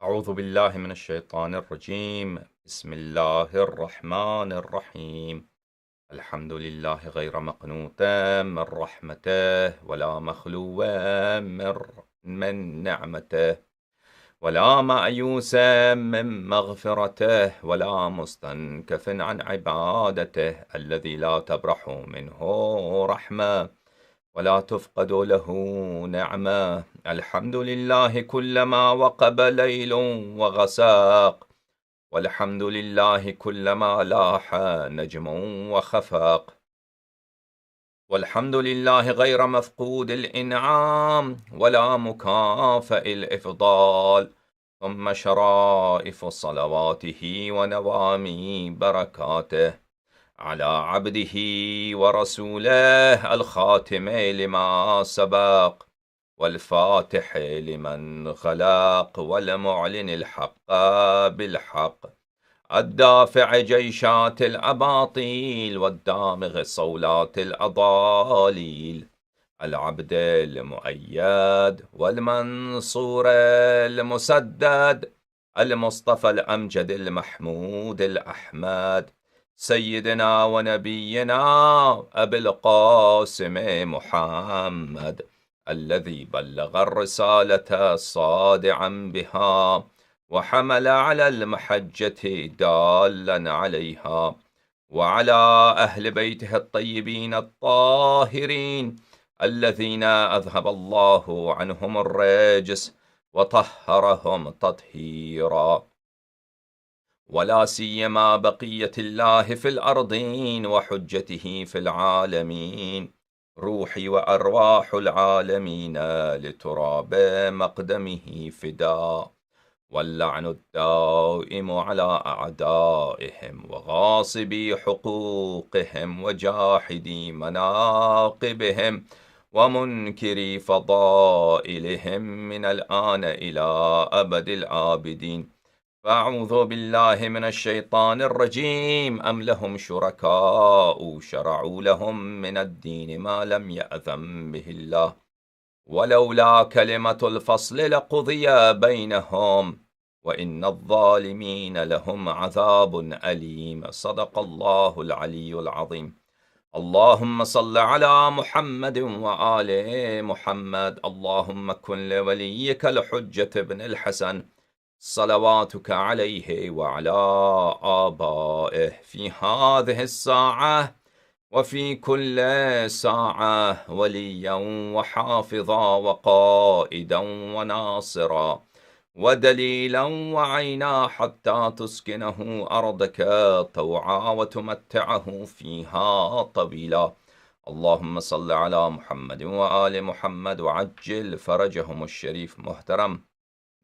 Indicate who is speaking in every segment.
Speaker 1: أعوذ بالله من الشيطان الرجيم. بسم الله الرحمن الرحيم. الحمد لله غير مقنوط من رحمته، ولا مخلو من نعمته، ولا مأيوس من مغفرته، ولا مستنكف عن عبادته، الذي لا تبرح منه رحمة ولا تفقد له نعمة. الحمد لله كلما وقب ليل وغساق، والحمد لله كلما لاح نجم وخفاق، والحمد لله غير مفقود الإنعام ولا مكافئ الإفضال. ثم شرائف صلواته ونوامي بركاته على عبده ورسوله الخاتم لما سبق، والفاتح لمن خلق، والمعلن الحق بالحق، الدافع جيشات الأباطيل، والدامغ صولات الأضاليل، العبد المؤيد والمنصور المسدد، المصطفى الأمجد المحمود الأحمد، سيدنا ونبينا أبي القاسم محمد، الذي بلغ الرسالة صادعا بها، وحمل على المحجة دالا عليها، وعلى أهل بيته الطيبين الطاهرين الذين أذهب الله عنهم الرجس وطهرهم تطهيرا، ولا سيما بقية الله في الأرضين وحجته في العالمين، روحي وأرواح العالمين لتراب مقدمه فداء، واللعن الدائم على أعدائهم وغاصبي حقوقهم وجاحدي مناقبهم ومنكري فضائلهم من الآن إلى أبد الآبدين. فأعوذ بالله من الشيطان الرجيم. أم لهم شركاء شرعوا لهم من الدين ما لم يأذن به الله، ولولا كلمة الفصل لقضي بينهم، وإن الظالمين لهم عذاب أليم. صدق الله العلي العظيم. اللهم صل على محمد وآل محمد. اللهم كن لوليك الحجة بن الحسن صلواتك عليه وعلى آبائه في هذه الساعة وفي كل ساعة وليا وحافظا وقائدا وناصرا ودليلا وعينا، حتى تسكنه أرضك طوعا وتمتعه فيها طويلا. اللهم صل على محمد وآل محمد وعجل فرجهم الشريف محترم.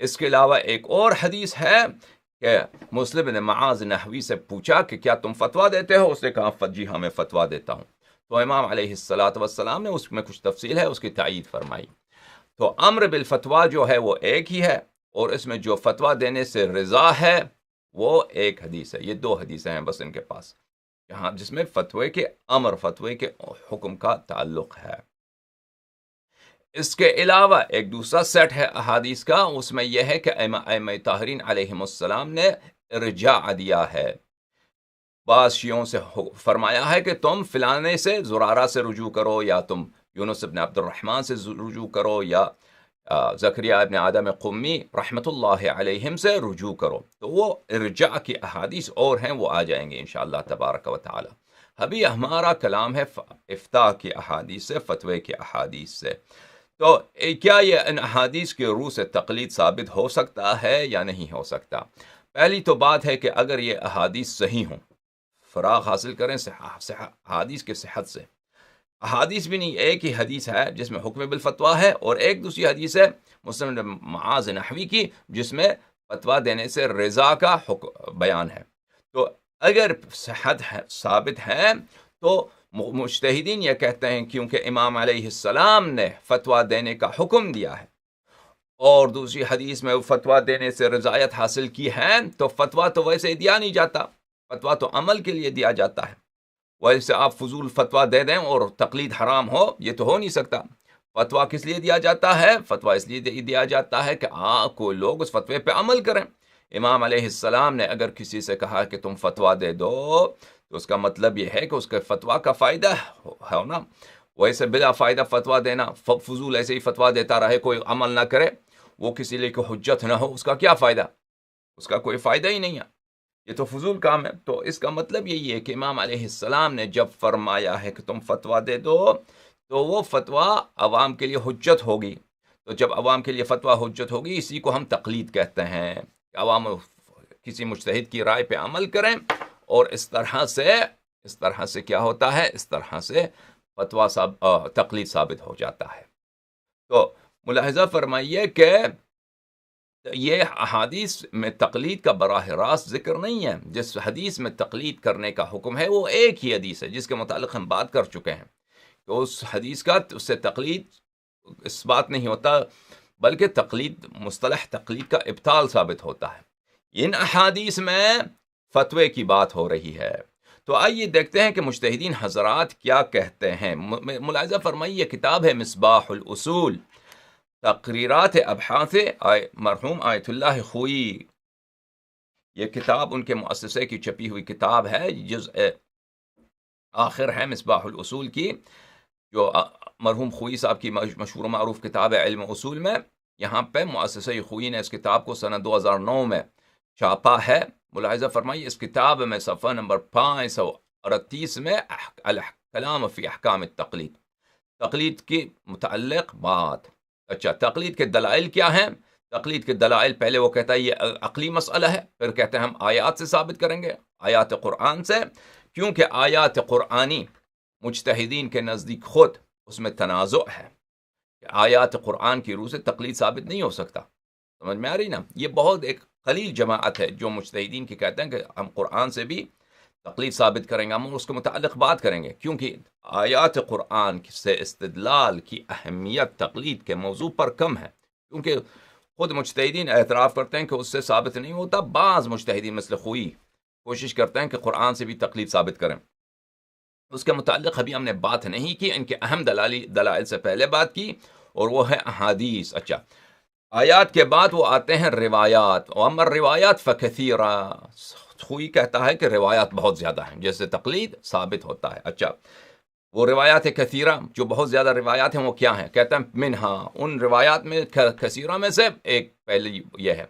Speaker 1: اس کے علاوہ ایک اور حدیث ہے کہ مسلم بن معاذ نحوی سے پوچھا کہ کیا تم فتویٰ دیتے ہو؟ اس نے کہا جی ہاں میں فتویٰ دیتا ہوں. تو امام علیہ السلام نے اس میں کچھ تفصیل ہے اس کی تائید فرمائی. تو امر بالفتویٰ جو ہے وہ ایک ہی ہے، اور اس میں جو فتویٰ دینے سے رضا ہے وہ ایک حدیث ہے. یہ دو حدیثیں ہیں بس ان کے پاس یہاں جس میں فتوے کے امر، فتوے کے حکم کا تعلق ہے. اس کے علاوہ ایک دوسرا سیٹ ہے احادیث کا، اس میں یہ ہے کہ ائمہ طاہرین علیہم السلام نے ارجاع دیا ہے. بعض شیعوں سے فرمایا ہے کہ تم فلانے سے زرارہ سے رجوع کرو، یا تم یونس ابن عبد الرحمن سے رجوع کرو، یا زکریا ابن آدم قمی رحمۃ اللہ علیہم سے رجوع کرو. تو وہ ارجاع کی احادیث اور ہیں، وہ آ جائیں گے انشاءاللہ تبارک و تعالی. ابھی ہمارا کلام ہے افتاء کی احادیث سے، فتوے کی احادیث سے. تو کیا یہ ان احادیث کے روح سے تقلید ثابت ہو سکتا ہے یا نہیں ہو سکتا؟ پہلی تو بات ہے کہ اگر یہ احادیث صحیح ہوں، فراغ حاصل کریں احادیث کے صحت سے. احادیث بھی نہیں، ایک ہی حدیث ہے جس میں حکم بالفتویٰ ہے، اور ایک دوسری حدیث ہے مسلم بن معاذ نحوی کی جس میں فتویٰ دینے سے رضا کا بیان ہے. تو اگر صحت ثابت ہے تو مجتہدین یہ کہتے ہیں کیونکہ امام علیہ السلام نے فتویٰ دینے کا حکم دیا ہے اور دوسری حدیث میں فتویٰ دینے سے رضایت حاصل کی ہے، تو فتویٰ تو ویسے دیا نہیں جاتا، فتویٰ تو عمل کے لیے دیا جاتا ہے. ویسے آپ فضول فتویٰ دے دیں اور تقلید حرام ہو، یہ تو ہو نہیں سکتا. فتویٰ کس لیے دیا جاتا ہے؟ فتویٰ اس لیے دیا جاتا ہے کہ کوئی لوگ اس فتوے پہ عمل کریں. امام علیہ السلام نے اگر کسی سے کہا کہ تم فتویٰ دے دو تو اس کا مطلب یہ ہے کہ اس کے فتویٰ کا فائدہ ہے نا. ویسے بلا فائدہ فتویٰ دینا، فضول ایسے ہی فتویٰ دیتا رہے، کوئی عمل نہ کرے، وہ کسی لیے کوئی حجت نہ ہو، اس کا کیا فائدہ؟ اس کا کوئی فائدہ ہی نہیں ہے، یہ تو فضول کام ہے. تو اس کا مطلب یہی ہے کہ امام علیہ السلام نے جب فرمایا ہے کہ تم فتویٰ دے دو تو وہ فتویٰ عوام کے لیے حجت ہوگی. تو جب عوام کے لیے فتویٰ حجت ہوگی، اسی کو ہم تقلید کہتے ہیں. عوام کسی مجتہد کی رائے پہ عمل کریں، اور اس طرح سے کیا ہوتا ہے؟ اس طرح سے فتویٰ تقلید ثابت ہو جاتا ہے. تو ملاحظہ فرمائیے کہ یہ احادیث میں تقلید کا براہ راست ذکر نہیں ہے. جس حدیث میں تقلید کرنے کا حکم ہے وہ ایک ہی حدیث ہے جس کے متعلق ہم بات کر چکے ہیں کہ اس حدیث کا اس سے تقلید اس بات نہیں ہوتا، بلکہ مصطلح تقلید کا ابطال ثابت ہوتا ہے. ان احادیث میں فتوے کی بات ہو رہی ہے. تو آئیے دیکھتے ہیں کہ مجتہدین حضرات کیا کہتے ہیں. ملاحظہ فرمائیے، کتاب ہے مصباح الاصول، تقریرات ابحاث مرحوم آیت اللہ خوئی. یہ کتاب ان کے مؤسسے کی چھپی ہوئی کتاب ہے، جزء آخر ہے مصباح الاصول کی، جو مرحوم خوئی صاحب کی مشہور و معروف کتاب ہے علم اصول میں. یہاں پہ مؤسسہ خوئی نے اس کتاب کو سنہ 2009 میں چھاپا ہے. ملاحظہ فرمائیے، اس کتاب میں صفحہ نمبر 538 میں کلام فی احکام التقلید، تقلید کی متعلق بات. اچھا، تقلید کے دلائل کیا ہیں؟ تقلید کے دلائل، پہلے وہ کہتا ہے یہ عقلی مسئلہ ہے، پھر کہتے ہیں ہم آیات سے ثابت کریں گے، آیات قرآن سے، کیونکہ آیات قرآنی مجتہدین کے نزدیک خود اس میں تنازع ہے کہ آیات قرآن کی روح سے تقلید ثابت نہیں ہو سکتا. سمجھ میں آ رہی نا؟ یہ بہت ایک قلیل جماعت ہے جو مجتہدین کی کہتے ہیں کہ ہم قرآن سے بھی تقلید ثابت کریں گے، ہم اس کے متعلق بات کریں گے، کیونکہ آیات قرآن سے استدلال کی اہمیت تقلید کے موضوع پر کم ہے، کیونکہ خود مجتہدین اعتراف کرتے ہیں کہ اس سے ثابت نہیں ہوتا. بعض مجتہدین مثل خوئی کوشش کرتے ہیں کہ قرآن سے بھی تقلید ثابت کریں. اس کے متعلق ابھی ہم نے بات نہیں کی، ان کے اہم دلائل سے پہلے بات کی، اور وہ ہے احادیث. اچھا، آیات کے بعد وہ آتے ہیں روایات. وَأَمَّا الرِّوَایَاتُ فَكَثِيرًا، خوئی کہتا ہے کہ روایات بہت زیادہ ہیں جیسے تقلید ثابت ہوتا ہے. اچھا، وہ روایات کثیرہ، جو بہت زیادہ روایات ہیں وہ کیا ہیں؟ کہتا ہے منہا، ان روایات میں کثیرہ میں سے ایک پہلی یہ ہے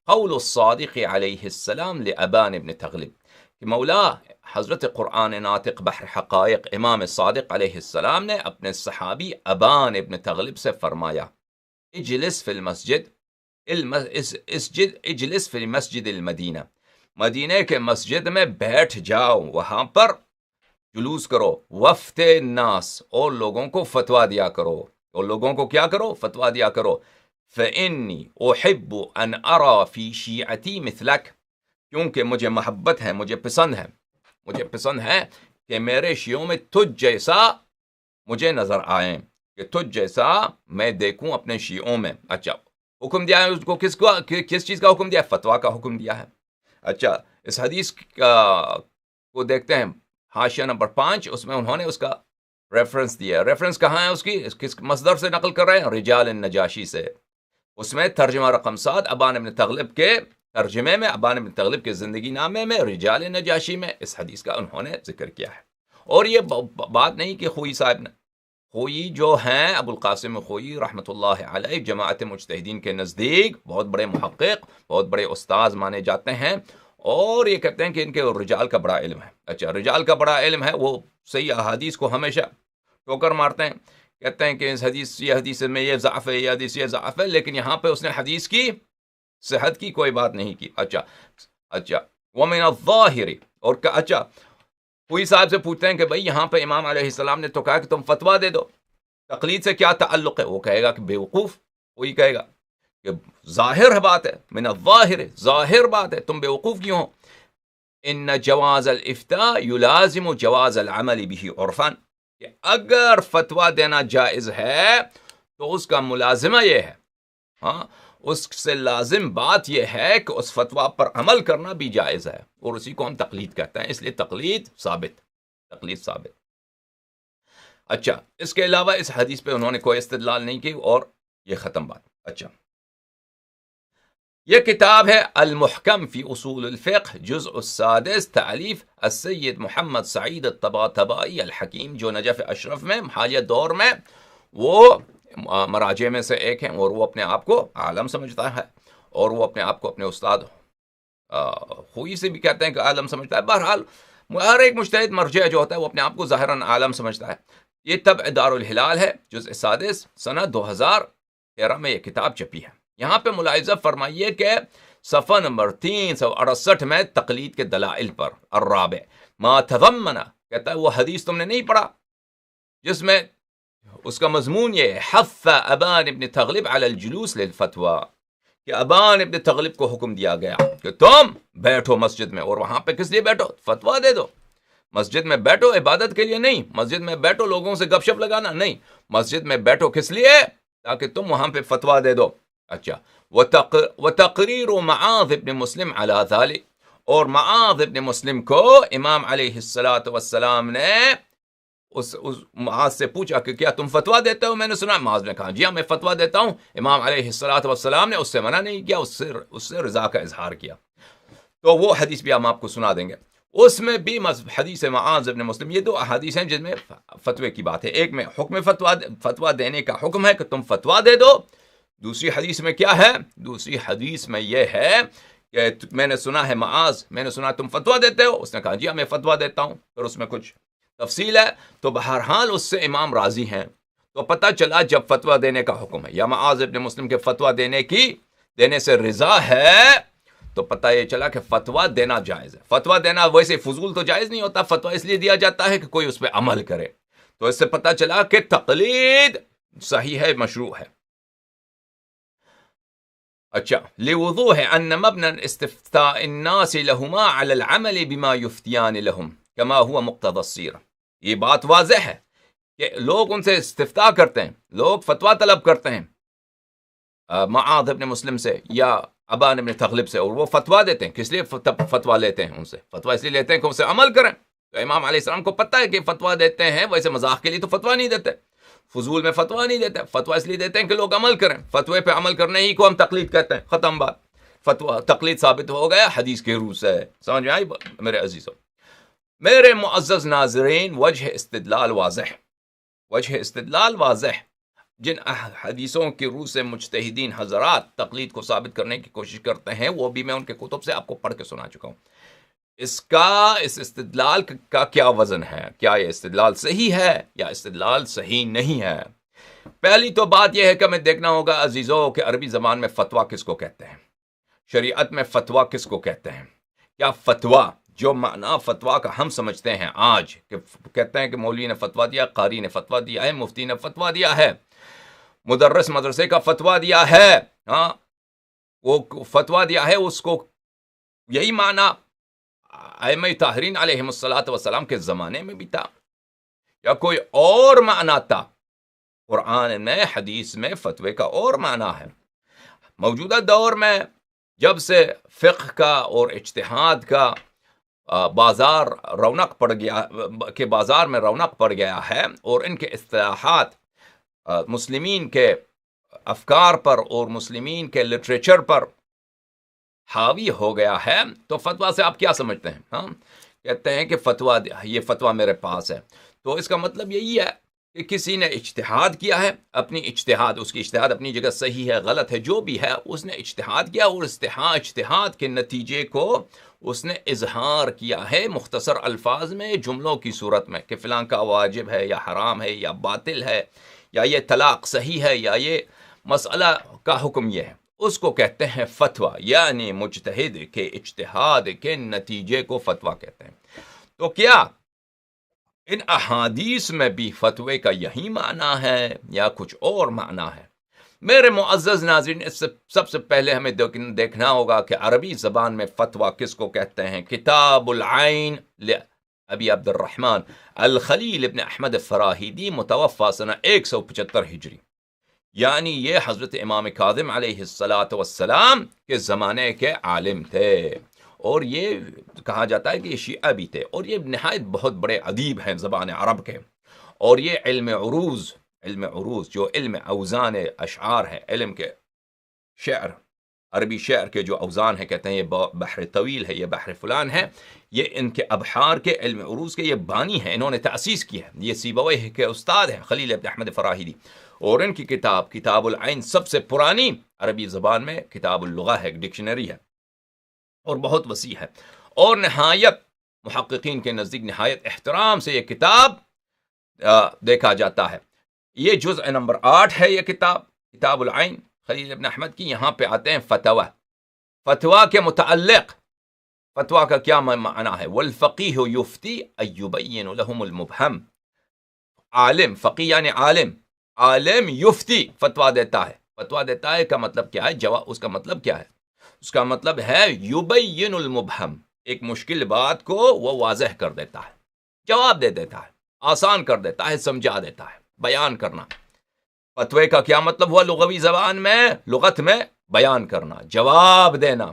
Speaker 1: قول الصادق علیہ السلام لابان ابن تغلب، کہ مولا حضرت قرآن ناطق بحر حقائق امام صادق علیہ السلام نے اپنے صحابی ابان ابن تغلب سے فرمایا، اجلس فی المسجد اجلس فی المسجد المدینہ، مدینہ کے مسجد میں بیٹھ جاؤ، وہاں پر جلوس کرو، وفت الناس، اور لوگوں کو فتویٰ دیا کرو، اور لوگوں کو کیا کرو؟ فتویٰ دیا کرو. فإنی احب ان ارى فی شیعتی مثلک، کیونکہ مجھے محبت ہے، مجھے پسند ہے کہ میرے شیعوں میں تجھ جیسا مجھے نظر آئیں، کہ تجھ جیسا میں دیکھوں اپنے شیعوں میں۔ اچھا، حکم دیا ہے اس کو، کس چیز کا حکم دیا ہے؟ فتویٰ کا حکم دیا ہے۔ اچھا، اس حدیث کو دیکھتے ہیں، حاشیہ نمبر 5، اس میں انہوں نے اس کا ریفرنس دیا ہے۔ ریفرنس کہاں ہے اس کی؟ کس مصدر سے نقل کر رہے ہیں؟ رجال النجاشی سے۔ اس میں ترجمہ رقم 7 ابان ابن تغلب کے ترجمے میں، ابان ابن تغلب کے زندگی نامے میں، رجال نجاشی میں اس حدیث کا انہوں نے ذکر کیا ہے۔ اور یہ بات نہیں کہ خوئی صاحب نے، خوئی جو ہیں ابو القاسم خوئی رحمۃ اللہ علیہ، جماعت مجتہدین کے نزدیک بہت بڑے محقق، بہت بڑے استاذ مانے جاتے ہیں، اور یہ کہتے ہیں کہ ان کے رجال کا بڑا علم ہے۔ اچھا، رجال کا بڑا علم ہے، وہ صحیح احادیث کو ہمیشہ ٹوکر مارتے ہیں، کہتے ہیں کہ اس حدیث، یہ حدیث میں یہ ضعف ہے، یہ حدیث یہ ضعف ہے، لیکن یہاں پہ اس نے حدیث کی صحت کی کوئی بات نہیں کی۔ اچھا ومن الظاہر، اور اچھا کوئی صاحب سے پوچھتے ہیں کہ بھئی یہاں پہ امام علیہ السلام نے تو کہا کہ تم فتویٰ دے دو، تقلید سے کیا تعلق ہے؟ وہ کہے گا کہ بیوقوف، وہی کہے گا کہ ظاہر بات ہے، من الظاہر، ظاہر بات ہے، تم بیوقوف کیوں ہو؟ ان جواز الافتاء یلازم جواز العمل به عرفا، کہ اگر فتویٰ دینا جائز ہے تو اس کا ملازمہ یہ ہے، ہاں، اس سے لازم بات یہ ہے کہ اس فتویٰ پر عمل کرنا بھی جائز ہے، اور اسی کو ہم تقلید کہتے ہیں، اس لیے تقلید ثابت۔ اچھا، اس کے علاوہ اس حدیث پہ انہوں نے کوئی استدلال نہیں کی، اور یہ ختم بات۔ اچھا، یہ کتاب ہے المحکم فی اصول الفقہ، جزء السادس، تالیف السید محمد سعید الطباطبائی الحکیم، جو نجف اشرف میں حالیہ دور میں وہ مراجع میں سے ایک ہیں، اور وہ اپنے آپ کو عالم سمجھتا ہے، اور وہ اپنے آپ کو اپنے استاد خوئی سے بھی کہتے ہیں کہ عالم سمجھتا ہے۔ بہرحال ہر ایک مجتہد مرجع جو ہوتا ہے وہ اپنے آپ کو ظاہراً عالم سمجھتا ہے۔ یہ طبع دار الہلال ہے، جزء سادس، سنہ 2013 میں یہ کتاب چھپی ہے۔ یہاں پہ ملاحظہ فرمائیے کہ صفحہ نمبر 368 میں تقلید کے دلائل پر الرابع ما تضمن، کہتا ہے وہ حدیث تم نے نہیں پڑھا جس میں اس کا مضمون یہ ہے، حث ابان ابن تغلب علی الجلوس للفتوى، کہ ابان ابن تغلب کو حکم دیا گیا کہ تم بیٹھو مسجد میں، اور وہاں پہ کس لیے بیٹھو؟ فتویٰ دے دو۔ مسجد میں بیٹھو عبادت کے لیے نہیں، مسجد میں بیٹھو لوگوں سے گپ شپ لگانا نہیں، مسجد میں بیٹھو کس لیے؟ تاکہ تم وہاں پہ فتویٰ دے دو۔ اچھا، وتقریر معاذ ابن مسلم علی ذلک، اور معاذ ابن مسلم کو امام علیہ السلام نے اس معاذ سے پوچھا کہ کیا تم فتویٰ دیتے ہو؟ میں نے سنا، معاذ نے کہا جی ہاں میں فتویٰ دیتا ہوں۔ امام علیہ السلام نے اس سے منع نہیں کیا، اس سے رضا کا اظہار کیا۔ تو وہ حدیث بھی ہم آپ کو سنا دیں گے۔ اس میں بھی حدیث معاذ ابن مسلم، یہ دو احادیث ہیں جن میں فتوے کی بات ہے۔ ایک میں حکم فتویٰ دینے کا حکم ہے کہ تم فتویٰ دے دو، دوسری حدیث میں کیا ہے؟ دوسری حدیث میں یہ ہے کہ میں نے سنا ہے معاذ، میں نے سنا تم فتویٰ دیتے ہو، اس نے کہا جی ہاں میں فتویٰ دیتا ہوں، پھر اس میں کچھ تفصیل ہے۔ تو بہرحال اس سے امام راضی ہیں، تو پتہ چلا جب فتویٰ دینے کا حکم ہے یا معاذ ابن مسلم کے فتویٰ دینے سے رضا ہے، تو پتہ یہ چلا کہ فتویٰ دینا جائز ہے۔ فتویٰ دینا ویسے فضول تو جائز نہیں ہوتا، فتویٰ اس لیے دیا جاتا ہے کہ کوئی اس پہ عمل کرے، تو اس سے پتہ چلا کہ تقلید صحیح ہے، مشروع ہے۔ اچھا، لوضوح ان مبنى استفتاء الناس لهما على العمل بما يفتيان لهم كما هو مقتضى السيرة، یہ بات واضح ہے کہ لوگ ان سے استفتاء کرتے ہیں، لوگ فتویٰ طلب کرتے ہیں معاذ ابن مسلم سے یا ابان ابن تغلب سے، اور وہ فتویٰ دیتے ہیں۔ کس لیے فتویٰ لیتے ہیں ان سے؟ فتویٰ اس لیے لیتے ہیں کہ ان سے عمل کریں۔ تو امام علیہ السلام کو پتہ ہے کہ فتویٰ دیتے ہیں، ویسے مذاق کے لیے تو فتویٰ نہیں دیتے، فضول میں فتویٰ نہیں دیتے، فتویٰ اس لیے دیتے ہیں کہ لوگ عمل کریں، فتوے پہ عمل کرنے ہی کو ہم تقلید کہتے ہیں، ختم بات۔ فتویٰ تقلید ثابت ہو گیا حدیث کے روح سے، سمجھ میں آئی میرے عزیزوں؟ میرے معزز ناظرین، وجہ استدلال واضح جن حدیثوں کی روح سے مجتہدین حضرات تقلید کو ثابت کرنے کی کوشش کرتے ہیں، وہ بھی میں ان کے کتب سے آپ کو پڑھ کے سنا چکا ہوں۔ اس استدلال کا کیا وزن ہے؟ کیا یہ استدلال صحیح ہے یا استدلال صحیح نہیں ہے؟ پہلی تو بات یہ ہے کہ ہمیں دیکھنا ہوگا عزیزوں کہ عربی زبان میں فتویٰ کس کو کہتے ہیں، شریعت میں فتویٰ کس کو کہتے ہیں۔ کیا فتویٰ جو معنی فتویٰ کا ہم سمجھتے ہیں آج، کہ کہتے ہیں کہ مولوی نے فتویٰ دیا، قاری نے فتویٰ دیا ہے، مفتی نے فتویٰ دیا ہے، مدرس مدرسے کا فتویٰ دیا ہے، ہاں وہ فتویٰ دیا ہے، اس کو یہی معنی ائمہ طاہرین علیہم الصلاۃ والسلام کے زمانے میں بھی تھا یا کوئی اور معنی تھا؟ قرآن میں حدیث میں فتوے کا اور معنی ہے۔ موجودہ دور میں جب سے فقہ کا اور اجتہاد کا بازار رونق پڑ گیا کہ بازار میں رونق پڑ گیا ہے اور ان کے اصطلاحات مسلمین کے افکار پر اور مسلمین کے لٹریچر پر حاوی ہو گیا ہے، تو فتویٰ سے آپ کیا سمجھتے ہیں؟ ہاں کہتے ہیں کہ فتویٰ، یہ فتویٰ میرے پاس ہے، تو اس کا مطلب یہی ہے کہ کسی نے اجتہاد کیا ہے، اپنی اجتہاد، اس کی اجتہاد اپنی جگہ صحیح ہے غلط ہے جو بھی ہے، اس نے اجتہاد کیا اور اجتہاد کے نتیجے کو اس نے اظہار کیا ہے مختصر الفاظ میں، جملوں کی صورت میں، کہ فلاں کا واجب ہے یا حرام ہے یا باطل ہے یا یہ طلاق صحیح ہے یا یہ مسئلہ کا حکم یہ ہے، اس کو کہتے ہیں فتویٰ، یعنی مجتہد کے اجتہاد کے نتیجے کو فتویٰ کہتے ہیں۔ تو کیا ان احادیث میں بھی فتوے کا یہی معنی ہے یا کچھ اور معنی ہے؟ میرے معزز ناظرین، اس سے سب سے پہلے ہمیں دیکھنا ہوگا کہ عربی زبان میں فتویٰ کس کو کہتے ہیں۔ کتاب العین ابی عبد الرحمن الخلیل ابن احمد فراہیدی، متوفی سنہ 175 ہجری، یعنی یہ حضرت امام کاظم علیہ السلام کے زمانے کے عالم تھے، اور یہ کہا جاتا ہے کہ یہ شیعہ بھی تھے، اور یہ نہایت بہت بڑے ادیب ہیں زبان عرب کے، اور یہ علم عروض جو علم اوزان اشعار ہے، علم کے شعر، عربی شعر کے جو اوزان ہے، کہتے ہیں یہ بحر طویل ہے، یہ بحر فلان ہے، یہ ان کے ابحار کے علم عروض کے یہ بانی ہیں، انہوں نے تأسیس کی ہے، یہ سیبویہ کے استاد ہیں خلیل ابن احمد فراہیدی، اور ان کی کتاب کتاب العین سب سے پرانی عربی زبان میں کتاب اللغہ ہے، ایک ڈکشنری ہے اور بہت وسیع ہے، اور نہایت محققین کے نزدیک نہایت احترام سے یہ کتاب دیکھا جاتا ہے۔ یہ جزء نمبر 8 ہے، یہ کتاب العین خلیل ابن احمد کی۔ یہاں پہ آتے ہیں فتویٰ کے متعلق، فتویٰ کا کیا معنی ہے؟ والفقیہ یفتی ایبین لهم المبہم، عالم، فقیہ یعنی عالم یفتی، فتویٰ دیتا ہے، فتویٰ دیتا ہے کا مطلب کیا ہے؟ اس کا مطلب کیا ہے؟ اس کا مطلب ہے یبین المبہم، ایک مشکل بات کو وہ واضح کر دیتا ہے، جواب دے دیتا ہے، آسان کر دیتا ہے، سمجھا دیتا ہے، بیان کرنا۔ فتوے کا کیا مطلب ہوا لغوی زبان میں؟ لغت میں بیان کرنا، جواب دینا۔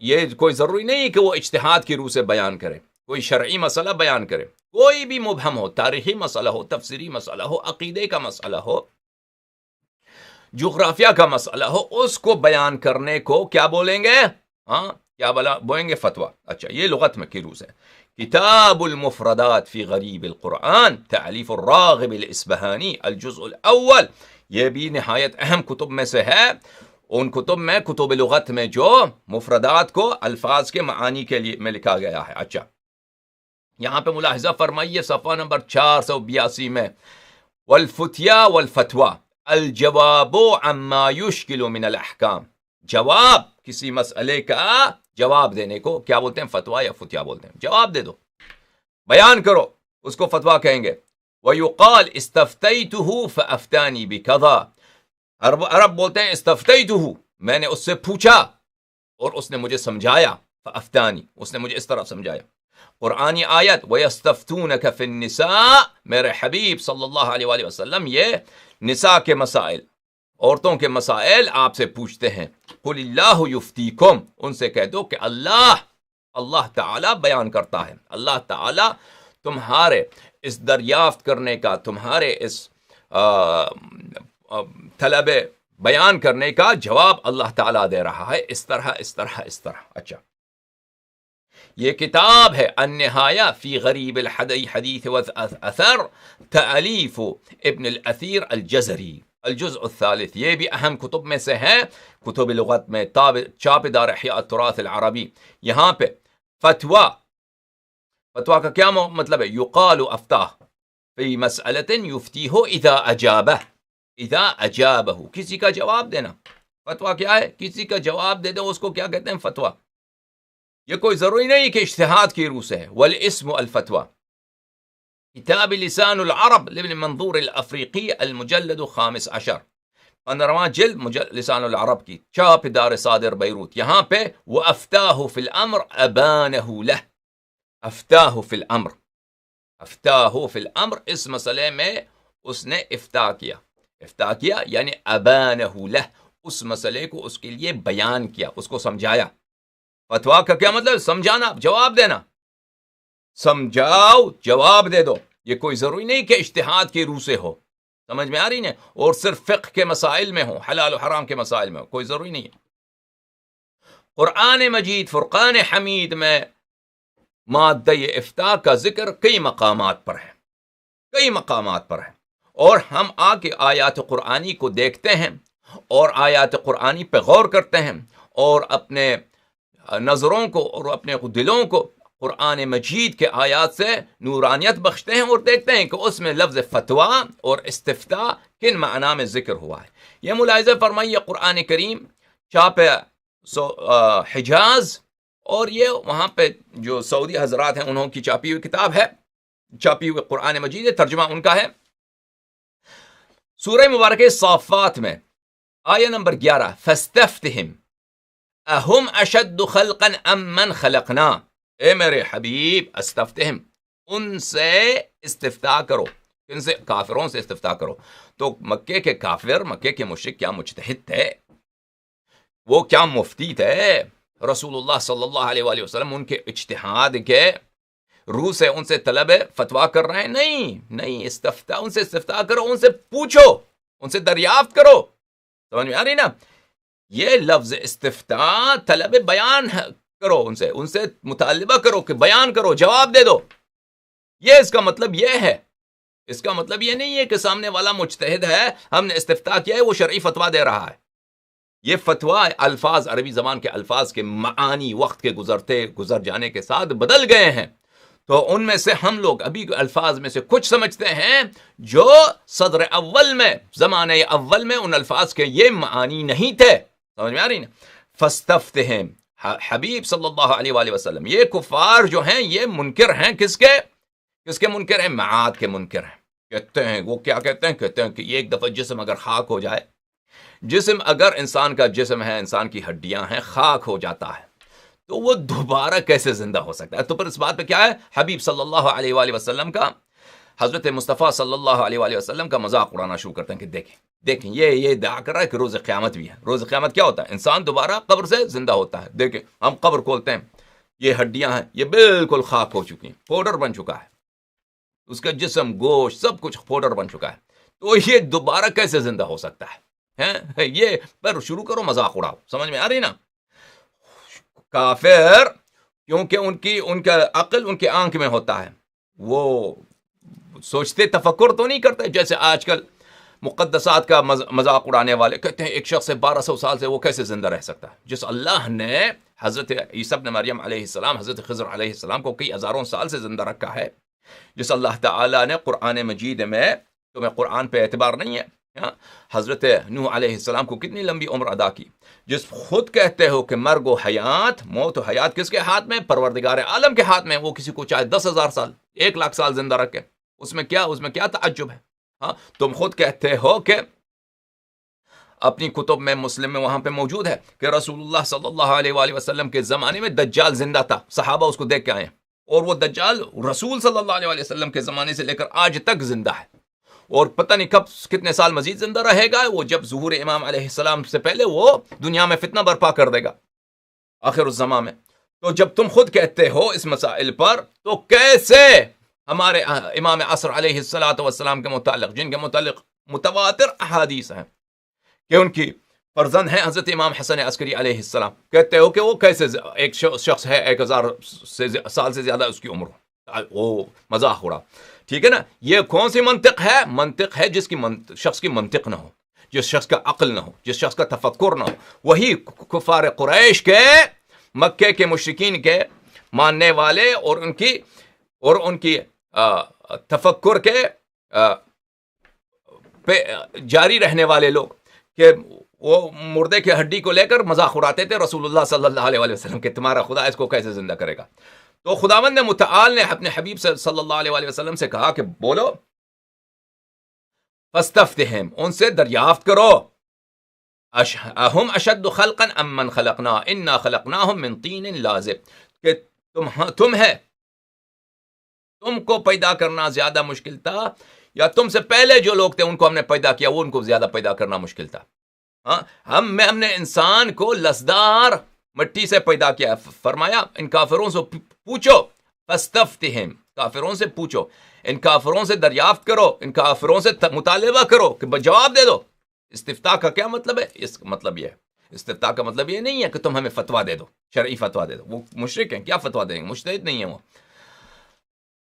Speaker 1: یہ کوئی ضروری نہیں کہ وہ اجتہاد کی روح سے بیان کرے، کوئی شرعی مسئلہ بیان کرے، کوئی بھی مبہم ہو، تاریخی مسئلہ ہو، تفسیری مسئلہ ہو، عقیدے کا مسئلہ ہو، جغرافیہ کا مسئلہ ہو، اس کو بیان کرنے کو کیا بولیں گے؟ کیا بولیں گے؟ فتویٰ۔ اچھا، یہ لغت میں کی روح سے۔ کتاب المفردات فی غریب القرآن تألیف الراغب الاسبہانی الجزء الاول، یہ بھی نہایت اہم کتب میں سے ہے، ان کتب میں، کتب لغت میں جو مفردات کو الفاظ کے معانی کے لیے میں لکھا گیا ہے۔ اچھا، یہاں پہ ملاحظہ فرمائیے صفحہ نمبر 482 میں، والفتیا والفتوى الجواب عما يشكل من الاحکام، جواب کسی مسئلے کا جواب دینے کو کیا بولتے ہیں؟ فتویٰ یا فتیا بولتے ہیں، جواب دے دو، بیان کرو، اس کو فتویٰ کہیں گے۔ وَيُقال استفتیتہ فافتانی بکذا، عرب بولتے ہیں استفتیتہ، میں نے اس سے پوچھا اور اس نے مجھے سمجھایا، فافتانی، اس نے مجھے اس طرح سمجھایا۔ قرآنی آیت وَيَسْتَفْتُونَكَ فِي النِّسَاءِ، میرے حبیب صلی اللہ علیہ وآلہ وسلم یہ نساء کے مسائل، عورتوں کے مسائل آپ سے پوچھتے ہیں۔ قُلِ اللَّهُ يُفْتِيكُمْ، ان سے کہہ دو کہ اللہ تعالی بیان کرتا ہے، اللہ تعالی تمہارے اس دریافت کرنے کا، تمہارے اس طلب بیان کرنے کا جواب اللہ تعالی دے رہا ہے، اس طرح اس طرح اس طرح۔ اچھا، یہ کتاب ہے النہایہ فی غریب الحدیث والاثر تألیف ابن الاثیر الجزری، الجزء الثالث، یہ بھی اہم کتب میں سے ہے، کتب لغت میں، چاپ دار احیاء التراث العربی۔ یہاں پہ فتویٰ کا کیا مطلب ہے؟ یقال افتاہ فی مسئلۃ یفتیہ اذا اجابہ، کسی کا جواب دینا۔ فتویٰ کیا ہے؟ کسی کا جواب دے دو، اس کو کیا کہتے ہیں؟ فتویٰ۔ یہ کوئی ضروری نہیں کہ اجتہاد کی روح سے ہے۔ والاسم الفتویٰ، کتاب لسان العرب لابن منظور الافریقی المجلد 15، 15واں جلد لسان العرب کی، چاپ دار صادر بیروت. یہاں پہ وہ افتاہ فی الامر ابانہ لہ، افتاہ فی الامر، افتاہ فی الامر، اس مسئلے میں اس نے افتاح کیا. افتاح کیا یعنی ابانہ لہ، اس مسئلے کو اس کے لیے بیان کیا، اس کو سمجھایا. فتوا کا کیا مطلب؟ سمجھانا، جواب دینا. سمجھاؤ، جواب دے دو. یہ کوئی ضروری نہیں کہ اجتہاد کی روح سے ہو، سمجھ میں آ رہی نا، اور صرف فقہ کے مسائل میں ہو، حلال و حرام کے مسائل میں ہو، کوئی ضروری نہیں ہے. قرآن مجید فرقان حمید میں مادہ افتاء کا ذکر کئی مقامات پر ہے، کئی مقامات پر ہے. اور ہم آ کے آیات قرآنی کو دیکھتے ہیں اور آیات قرآنی پہ غور کرتے ہیں اور اپنے نظروں کو اور اپنے دلوں کو قرآن مجید کے آیات سے نورانیت بخشتے ہیں اور دیکھتے ہیں کہ اس میں لفظ فتویٰ اور استفتاء کن معنی میں ذکر ہوا ہے. یہ ملاحظہ فرمائیے، قرآن کریم چاپ حجاز، اور یہ وہاں پہ جو سعودی حضرات ہیں انہوں کی چھاپی ہوئی کتاب ہے، چھاپی ہوئی قرآن مجید ہے، ترجمہ ان کا ہے. سورہ مبارکہ صافات میں آیہ نمبر 11، فاستفتہم اہم اشد خلقا ام من خلقنا، اے میرے حبیب استفتہم، ان سے استفتاء کرو. ان سے؟ کافروں سے استفتاء کرو. تو مکے کے کافر، مکے کے مشرک کیا مجتہد تھے؟ وہ کیا مفتی تھے؟ رسول اللہ صلی اللہ علیہ وآلہ وسلم ان کے اجتہاد کے روح سے ان سے طلب فتوا کر رہے ہیں؟ نہیں، استفتاء، ان سے استفتاء کرو، ان سے پوچھو، ان سے دریافت کرو. سمجھ میں آ رہی نا؟ یہ لفظ استفتاء طلب بیان کرو، ان سے مطالبہ کرو کہ بیان کرو، جواب دے دو. یہ اس کا مطلب یہ ہے. اس کا مطلب یہ نہیں ہے کہ سامنے والا مجتہد ہے، ہم نے استفتاء کیا ہے، وہ شرعی فتوا دے رہا ہے. یہ فتوا الفاظ، عربی زبان کے الفاظ کے معانی وقت کے گزر جانے کے ساتھ بدل گئے ہیں. تو ان میں سے ہم لوگ ابھی الفاظ میں سے کچھ سمجھتے ہیں جو صدر اول میں، زمانہ اول میں ان الفاظ کے یہ معانی نہیں تھے. سمجھ میں آ رہی نا؟ فاستفتہم، حبیب صلی اللہ علیہ وآلہ وسلم، یہ کفار جو ہیں یہ منکر ہیں. کس کے منکر ہیں؟ معاد کے منکر ہیں. کہتے ہیں، وہ کیا کہتے ہیں کہ ایک دفعہ جسم اگر خاک ہو جائے، جسم اگر انسان کا جسم ہے، انسان کی ہڈیاں ہیں، خاک ہو جاتا ہے تو وہ دوبارہ کیسے زندہ ہو سکتا ہے؟ تو پر اس بات پہ کیا ہے؟ حبیب صلی اللہ علیہ وآلہ وسلم کا، حضرت مصطفیٰ صلی اللہ علیہ وآلہ وسلم کا مذاق اڑانا شروع کرتے ہیں کہ دیکھیں یہ ادعا کر رہا ہے کہ روز قیامت بھی ہے. روز قیامت کیا ہوتا ہے؟ انسان دوبارہ قبر سے زندہ ہوتا ہے. دیکھیں ہم قبر کھولتے ہیں، یہ ہڈیاں ہیں، یہ بالکل خاک ہو چکی ہیں، پاؤڈر بن چکا ہے، اس کا جسم، گوشت، سب کچھ پاؤڈر بن چکا ہے. تو یہ دوبارہ کیسے زندہ ہو سکتا ہے؟ یہ پر شروع کرو مذاق اڑاؤ. سمجھ میں آ رہی نا؟ کافر کیونکہ ان کا عقل ان کے آنکھ میں ہوتا ہے، وہ سوچتے، تفکر تو نہیں کرتے. جیسے آج کل مقدسات کا مذاق اڑانے والے کہتے ہیں ایک شخص 1200 سال سے وہ کیسے زندہ رہ سکتا ہے؟ جس اللہ نے حضرت عیسیٰ ابن مریم علیہ السلام، حضرت خضر علیہ السلام کو کئی ہزاروں سال سے زندہ رکھا ہے، جس اللہ تعالیٰ نے قرآن مجید میں، تمہیں قرآن پہ اعتبار نہیں ہے، حضرت نوح علیہ السلام کو کتنی لمبی عمر ادا کی، جس خود کہتے ہو کہ مرگ و حیات، موت و حیات کس کے ہاتھ میں؟ پروردگار عالم کے ہاتھ میں. وہ کسی کو چاہے 10,000 سال، 1,00,000 سال زندہ رکھے، اس میں کیا تعجب ہے؟ تم خود کہتے ہو کہ اپنی کتب میں، مسلم میں وہاں پہ موجود ہے کہ رسول اللہ صلی اللہ علیہ وآلہ وسلم کے زمانے میں دجال زندہ تھا، صحابہ اس کو دیکھ کے آئے، اور وہ دجال رسول صلی اللہ علیہ وآلہ وسلم کے زمانے سے لے کر آج تک زندہ ہے، اور پتہ نہیں کب کتنے سال مزید زندہ رہے گا. وہ جب ظہور امام علیہ السلام سے پہلے وہ دنیا میں فتنہ برپا کر دے گا آخر الزمان میں. تو جب تم خود کہتے ہو اس مسائل پر، تو کیسے ہمارے امام عصر علیہ السلام کے متعلق، جن کے متعلق متواتر احادیث ہیں کہ ان کی فرزند ہیں حضرت امام حسن عسکری علیہ السلام، کہتے ہو کہ وہ کیسے ایک شخص ہے 1,000 سال سے زیادہ اس کی عمر ہو؟ وہ مذاق اڑا. ٹھیک ہے نا؟ یہ کون سی منطق ہے؟ منطق ہے جس کی شخص کی منطق نہ ہو، جس شخص کا عقل نہ ہو، جس شخص کا تفکر نہ ہو. وہی کفار قریش کے، مکے کے مشرکین کے ماننے والے اور ان کی تفکر کے پہ جاری رہنے والے لوگ، کہ وہ مردے کی ہڈی کو لے کر مذاق اڑاتے تھے رسول اللہ صلی اللہ علیہ وسلم کہ تمہارا خدا اس کو کیسے زندہ کرے گا. تو خداوند متعال نے اپنے حبیب صلی اللہ علیہ وآلہ وسلم سے کہا کہ بولو، فاستفتہم، ان سے دریافت کرو، اہم اشد خلقا ام من خلقنا انا خلقناہم من طین لازب، کہ تم کو پیدا کرنا زیادہ مشکل تھا یا تم سے پہلے جو لوگ تھے ان کو ہم نے پیدا کیا وہ ان کو زیادہ پیدا کرنا مشکل تھا. ہاں، ہم نے انسان کو لسدار مٹی سے پیدا کیا. فرمایا ان کافروں سے پوچھو، فاستفتہم، کافروں سے پوچھو، ان کافروں سے دریافت کرو، ان کافروں سے مطالبہ کرو کہ جواب دے دو. استفتاء کا کیا مطلب ہے؟ اس مطلب یہ ہے، استفتاء کا مطلب یہ نہیں ہے کہ تم ہمیں فتویٰ دے دو، شرعی فتویٰ دے دو. وہ مشرک ہیں، کیا فتویٰ دیں گے؟ مجتہد نہیں ہیں وہ.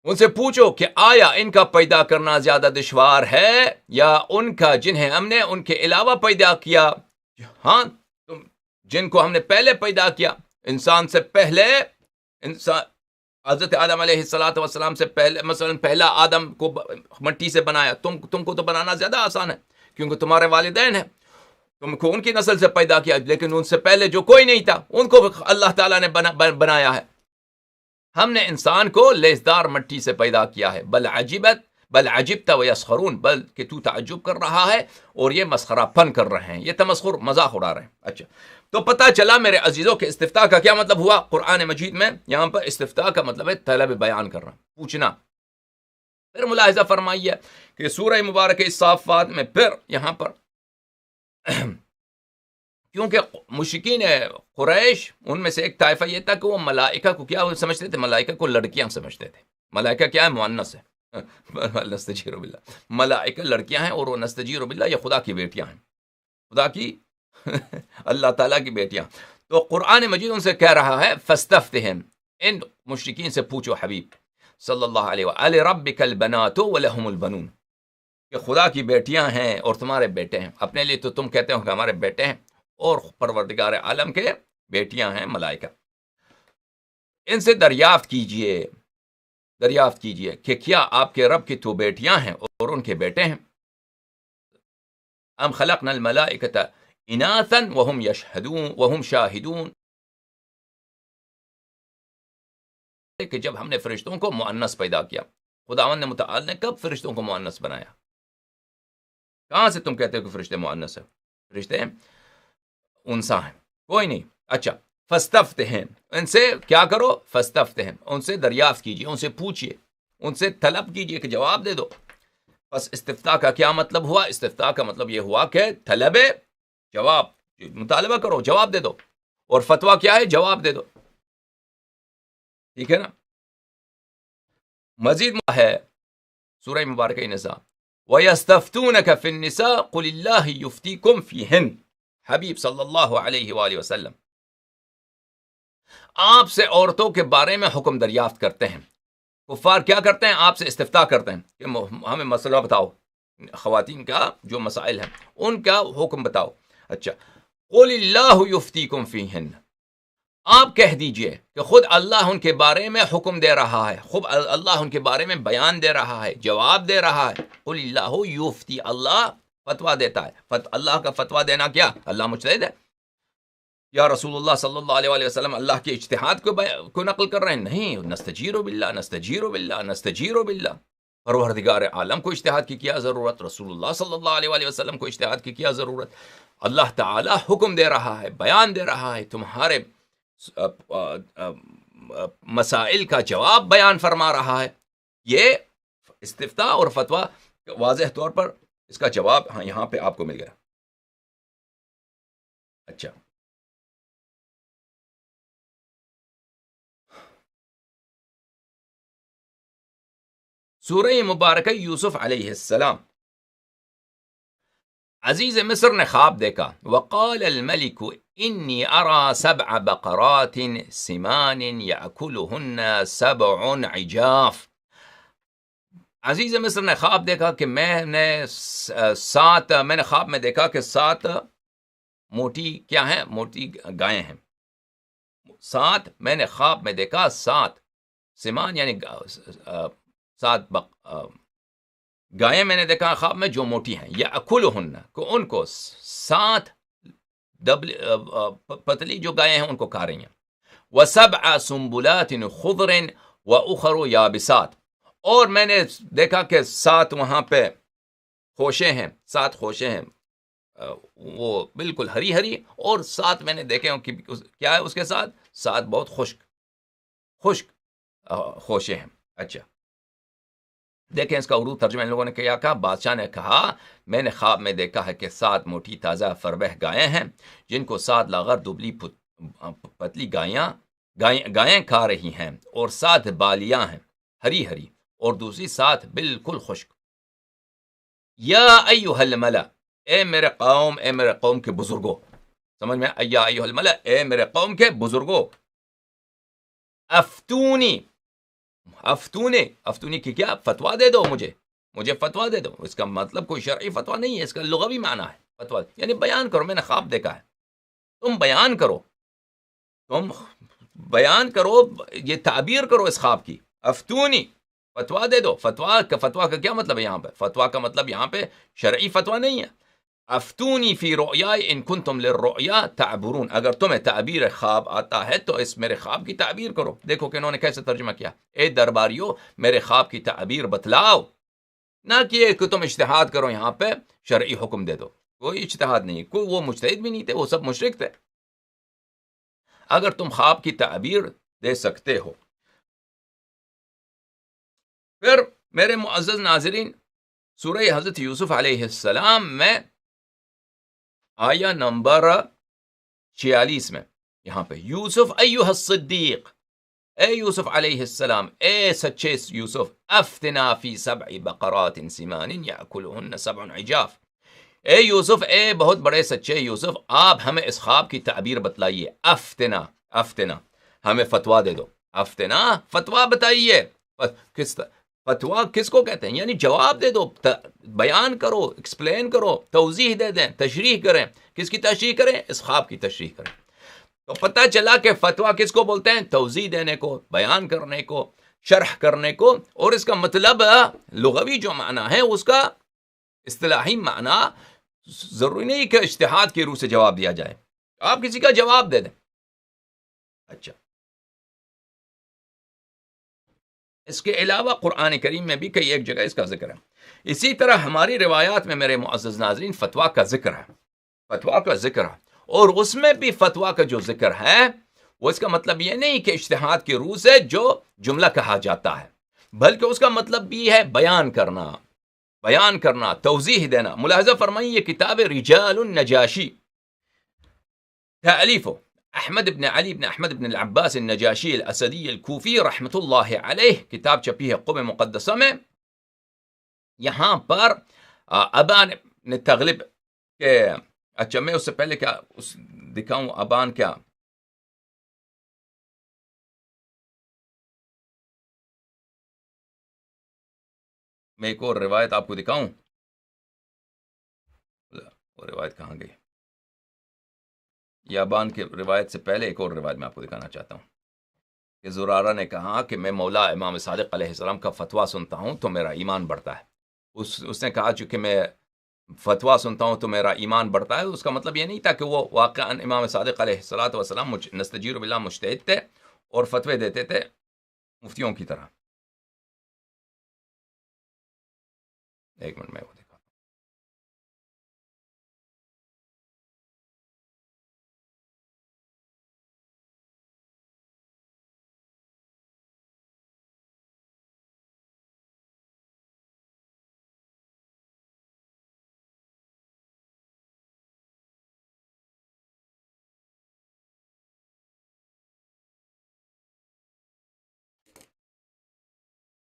Speaker 1: ان سے پوچھو کہ آیا ان کا پیدا کرنا زیادہ دشوار ہے یا ان کا جنہیں ہم نے ان کے علاوہ پیدا کیا. ہاں، تم جن کو ہم نے پہلے پیدا کیا، انسان سے پہلے، انسان حضرت آدم علیہ السلام سے پہلے، مثلا پہلا آدم کو مٹی سے بنایا، تم کو تو بنانا زیادہ آسان ہے کیونکہ تمہارے والدین ہیں، تم کو ان کی نسل سے پیدا کیا. لیکن ان سے پہلے جو کوئی نہیں تھا ان کو اللہ تعالیٰ نے بنایا ہے. ہم نے انسان کو لیسدار مٹی سے پیدا کیا ہے. بل عجبت ویسخرون، بل کہ تو تعجب کر رہا ہے اور یہ مسخرہ پن کر رہے ہیں، یہ تمسخر، مذاق اڑا رہے ہیں. اچھا، تو پتہ چلا میرے عزیزوں کہ استفتاء کا کیا مطلب ہوا قرآن مجید میں. یہاں پر استفتاء کا مطلب ہے طلب بیان کرنا، پوچھنا. پھر ملاحظہ فرمائیے کہ سورہ مبارکہ الصافات میں پھر یہاں پر کیونکہ مشرکین قریش ان میں سے ایک طائفہ یہ تھا کہ وہ ملائکہ کو کیا سمجھتے تھے؟ ملائکہ کو لڑکیاں سمجھتے تھے. ملائکہ کیا ہے؟ مؤنث ہے. نستجیر باللہ، ملائکہ لڑکیاں ہیں اور وہ نستجیر باللہ یہ خدا کی بیٹیاں ہیں، خدا کی اللہ تعالیٰ کی بیٹیاں. تو قرآن مجید ان سے کہہ رہا ہے فاستفتہم، ان مشرکین سے پوچھو حبیب صلی اللہ علیہ وآلہ، ربک البنات ولہم البنون، کہ خدا کی بیٹیاں ہیں اور تمہارے بیٹے ہیں. اپنے لیے تو تم کہتے ہو کہ ہمارے بیٹے ہیں اور پروردگار عالم کے بیٹیاں ہیں ملائکہ. ان سے دریافت کیجئے کہ کیا آپ کے رب کی تو بیٹیاں ہیں اور ان کے بیٹے ہیں. ام خلقنا الملائکۃ اناثا وہم شاہدون، کہ جب ہم نے فرشتوں کو مؤنث پیدا کیا. خداوند متعال نے کب فرشتوں کو مؤنث بنایا؟ کہاں سے تم کہتے ہو کہ فرشتے مؤنث ہیں؟ فرشتے انسا ہیں، کوئی نہیں. اچھا، فاستفتہم، ان سے کیا کرو؟ فاستفتہم، ان سے دریافت کیجئے، ان سے پوچھئے، ان سے طلب کیجئے کہ جواب دے دو. بس استفتاء کا کیا مطلب ہوا؟ استفتاء کا مطلب یہ ہوا کہ طلب جواب، مطالبہ کرو، جواب دے دو. اور فتویٰ کیا ہے؟ جواب دے دو. ٹھیک ہے نا؟ مزید ہے سورہ مبارکہ نساء، وَيَسْتَفْتُونَكَ فِي النِّسَاءِ قُلِ اللَّهُ يُفْتِيكُمْ فِيهِنَّ. حبیب صلی اللہ علیہ وآلہ وسلم آپ سے عورتوں کے بارے میں حکم دریافت کرتے ہیں. کفار کیا کرتے ہیں؟ آپ سے استفتاء کرتے ہیں کہ ہمیں مسئلہ بتاؤ، خواتین کا جو مسائل ہیں ان کا حکم بتاؤ. اچھا، قُلِ اللَّهُ يُفْتِيكُمْ فِيهِنَّ، آپ کہہ دیجئے کہ خود اللہ ان کے بارے میں حکم دے رہا ہے، خود اللہ ان کے بارے میں بیان دے رہا ہے، جواب دے رہا ہے. قُلِ اللَّهُ يُفْتِي، اللہ فتویٰ دیتا ہے. اللہ کا فتویٰ دینا کیا؟ اللہ مجتہد ہے. یا رسول اللہ صلی اللہ علیہ وآلہ وسلم اللہ کے اجتہاد کو نقل کر رہے ہیں؟ نہیں. نستجیر باللہ. پروردگار عالم کو اجتہاد کی کیا ضرورت؟ رسول اللہ صلی اللہ علیہ وآلہ وسلم کو اجتہاد کی کیا ضرورت؟ اللہ تعالی حکم دے رہا ہے، بیان دے رہا ہے، تمہارے مسائل کا جواب بیان فرما رہا ہے. یہ استفتاء اور فتویٰ واضح طور پر اس کا جواب ہاں یہاں پہ آپ کو مل گیا. اچھا، سورہ مبارکہ یوسف علیہ السلام. عزیز مصر نے خواب دیکھا. وقال الملک انی ارى 7 بقرات سمان یأکلہن 7 عجاف. عزیز مصر نے خواب دیکھا کہ میں نے خواب میں دیکھا کہ 7 موٹی کیا ہیں؟ موٹی گائیں ہیں. 7 میں نے خواب میں دیکھا، 7 سمان یعنی 7 گائیں میں نے دیکھا خواب میں جو موٹی ہیں. یأکلہن، کہ ان کو 7 پتلی جو گائیں ہیں ان کو کھا رہی ہیں. وسبع سنبلات خضر واخر یابسات، اور میں نے دیکھا کہ 7 وہاں پہ خوشیں ہیں، 7 خوشیں ہیں وہ بالکل ہری ہری، اور 7 میں نے دیکھے کہ کیا ہے اس کے ساتھ، 7 بہت خشک خوشیں ہیں۔ اچھا دیکھیں اس کا اردو ترجمہ ان لوگوں نے کیا کہا، بادشاہ نے کہا میں نے خواب میں دیکھا ہے کہ 7 موٹی تازہ فربہ گائیں ہیں، جن کو 7 لاغر دبلی پتلی گائیں کھا رہی ہیں، اور 7 بالیاں ہیں ہری ہری، اور دوسری 7 بالکل خشک۔ یا ایھا الملا، اے میرے قوم کے بزرگوں، سمجھ میں، یا ایھا الملا، اے میرے قوم کے بزرگوں، افتونی کی کیا، فتوا دے دو، مجھے فتوا دے دو۔ اس کا مطلب کوئی شرعی فتوا نہیں ہے، اس کا لغوی معنی ہے فتوا، یعنی بیان کرو، میں نے خواب دیکھا ہے، تم بیان کرو، یہ تعبیر کرو اس خواب کی، افتونی، فتوا دے دو۔ فتوا کا کیا مطلب ہے یہاں پہ؟ فتوا کا مطلب یہاں پہ شرعی فتوا نہیں ہے۔ افتونی فی رؤیائی ان کنتم للرؤیا تعبرون، اگر تمہیں تعبیر خواب آتا ہے تو اس میرے خواب کی تعبیر کرو۔ دیکھو کہ انہوں نے کیسے ترجمہ کیا، اے درباریو میرے خواب کی تعبیر بتلاؤ، نہ کہ تم اجتہاد کرو، یہاں پہ شرعی حکم دے دو۔ کوئی اجتہاد نہیں، کوئی وہ مجتہد بھی نہیں تھے، وہ سب مشرک تھے۔ اگر تم خواب کی تعبیر دے سکتے ہو۔ پھر میرے معزز ناظرین، سورہ حضرت یوسف علیہ السلام میں آیا نمبر 46 میں، یہاں پہ یوسف ایھا الصدیق، اے یوسف علیہ السلام، اے سچے یوسف، افتنا فی 7 بقرات سمان یاکلہن 7 عجاف، اے یوسف، اے بہت بڑے سچے یوسف، آپ ہمیں اس خواب کی تعبیر بتلائیے۔ افتنا ہمیں فتوا دے دو، افتنا فتوا بتائیے، فتوا کس کو کہتے ہیں؟ یعنی جواب دے دو، بیان کرو، ایکسپلین کرو، توضیح دے دیں، تشریح کریں۔ کس کی تشریح کریں؟ اس خواب کی تشریح کریں۔ تو پتہ چلا کہ فتوا کس کو بولتے ہیں؟ توضیح دینے کو، بیان کرنے کو، شرح کرنے کو، اور اس کا مطلب لغوی جو معنی ہے اس کا اصطلاحی معنی ضروری نہیں کہ اجتہاد کی روح سے جواب دیا جائے، آپ کسی کا جواب دے دیں۔ اچھا، اس کے علاوہ قرآن کریم میں بھی کئی ایک جگہ اس کا ذکر ہے۔ اسی طرح ہماری روایات میں میرے معزز ناظرین فتوا کا ذکر ہے، اور اس میں بھی فتوا کا جو ذکر ہے وہ اس کا مطلب یہ نہیں کہ اجتہاد کی روح سے جو جملہ کہا جاتا ہے، بلکہ اس کا مطلب بھی ہے بیان کرنا، توضیح دینا۔ ملاحظہ فرمائیے یہ کتاب رجال النجاشی، تألیف احمد بن علی بن احمد بن العباس النجاشی الاسدی الکوفی رحمۃ اللہ علیہ، کتاب چھپی ہے قم مقدسہ میں۔ یہاں پر ابان نے تغلب کے، اچھا میں اس سے پہلے کیا دکھاؤں، ابان کیا، میں ایک اور روایت آپ کو دکھاؤں، وہ روایت کہاں گئی؟ یہ ابان کی روایت سے پہلے ایک اور روایت میں آپ کو دکھانا چاہتا ہوں کہ زرارہ نے کہا کہ میں مولا امام صادق علیہ السلام کا فتویٰ سنتا ہوں تو میرا ایمان بڑھتا ہے۔ اس نے کہا چونکہ میں فتویٰ سنتا ہوں تو میرا ایمان بڑھتا ہے، اس کا مطلب یہ نہیں تھا کہ وہ واقعاً امام صادق علیہ السلام نستجیر باللہ مجتہد تھے اور فتوے دیتے تھے مفتیوں کی طرح۔ ایک منٹ میں وہ دیکھا،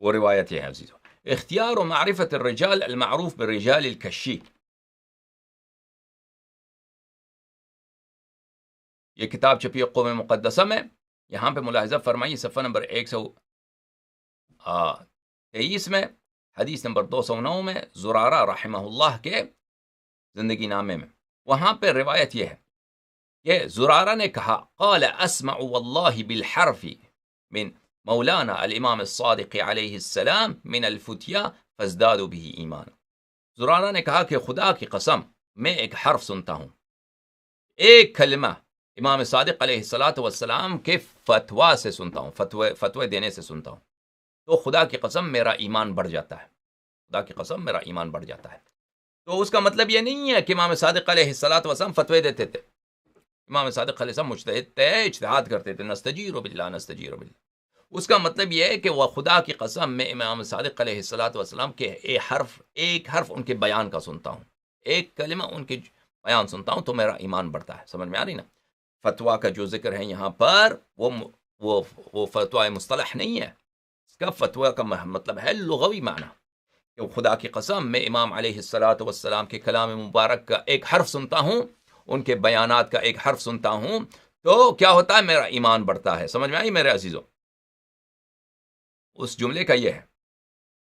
Speaker 1: وہ روایت یہ ہے عزیزو، اختیار و معرفت الرجال المعروف بالرجال الکشی، یہ کتاب چھپی ہے قوم مقدسہ میں۔ یہاں پہ ملاحظہ فرمائیے صفحہ نمبر 123 میں، حدیث نمبر 209 میں، زرارہ رحمہ اللہ کے زندگی نامے میں، وہاں پہ روایت یہ ہے کہ زرارہ نے کہا قال اسمع واللہ بالحرف من مولانا الامام الصادق علیہ السلام من الفتیا فازدادوا به ایمان۔ زرارہ نے کہا کہ خدا کی قسم میں ایک حرف سنتا ہوں، ایک کلمہ امام صادق علیہ الصلوۃ والسلام کے فتویٰ سے سنتا ہوں، فتوے دینے سے سنتا ہوں، تو خدا کی قسم میرا ایمان بڑھ جاتا ہے، خدا کی قسم میرا ایمان بڑھ جاتا ہے۔ تو اس کا مطلب یہ نہیں ہے کہ امام صادق علیہ الصلوۃ والسلام فتوے دیتے تھے، امام صادق علیہ السلام مجتہد تھے، اجتہاد کرتے تھے، نستجیر باللہ نستجیر باللہ۔ اس کا مطلب یہ ہے کہ وہ خدا کی قسم میں امام صادق علیہ الصلوۃ والسلام کے ایک حرف ان کے بیان کا سنتا ہوں، ایک کلمہ ان کے بیان سنتا ہوں تو میرا ایمان بڑھتا ہے۔ سمجھ میں آ رہی نا؟ فتویٰ کا جو ذکر ہے یہاں پر وہ فتویٰ مصطلح نہیں ہے، اس کا فتویٰ کا مطلب ہے لغوی معنی، کہ خدا کی قسم میں امام علیہ الصلوۃ والسلام کے کلام مبارک کا ایک حرف سنتا ہوں، ان کے بیانات کا ایک حرف سنتا ہوں تو کیا ہوتا ہے؟ میرا ایمان بڑھتا ہے۔ سمجھ میں آئی میرے عزیزوں؟ اس جملے کا یہ ہے۔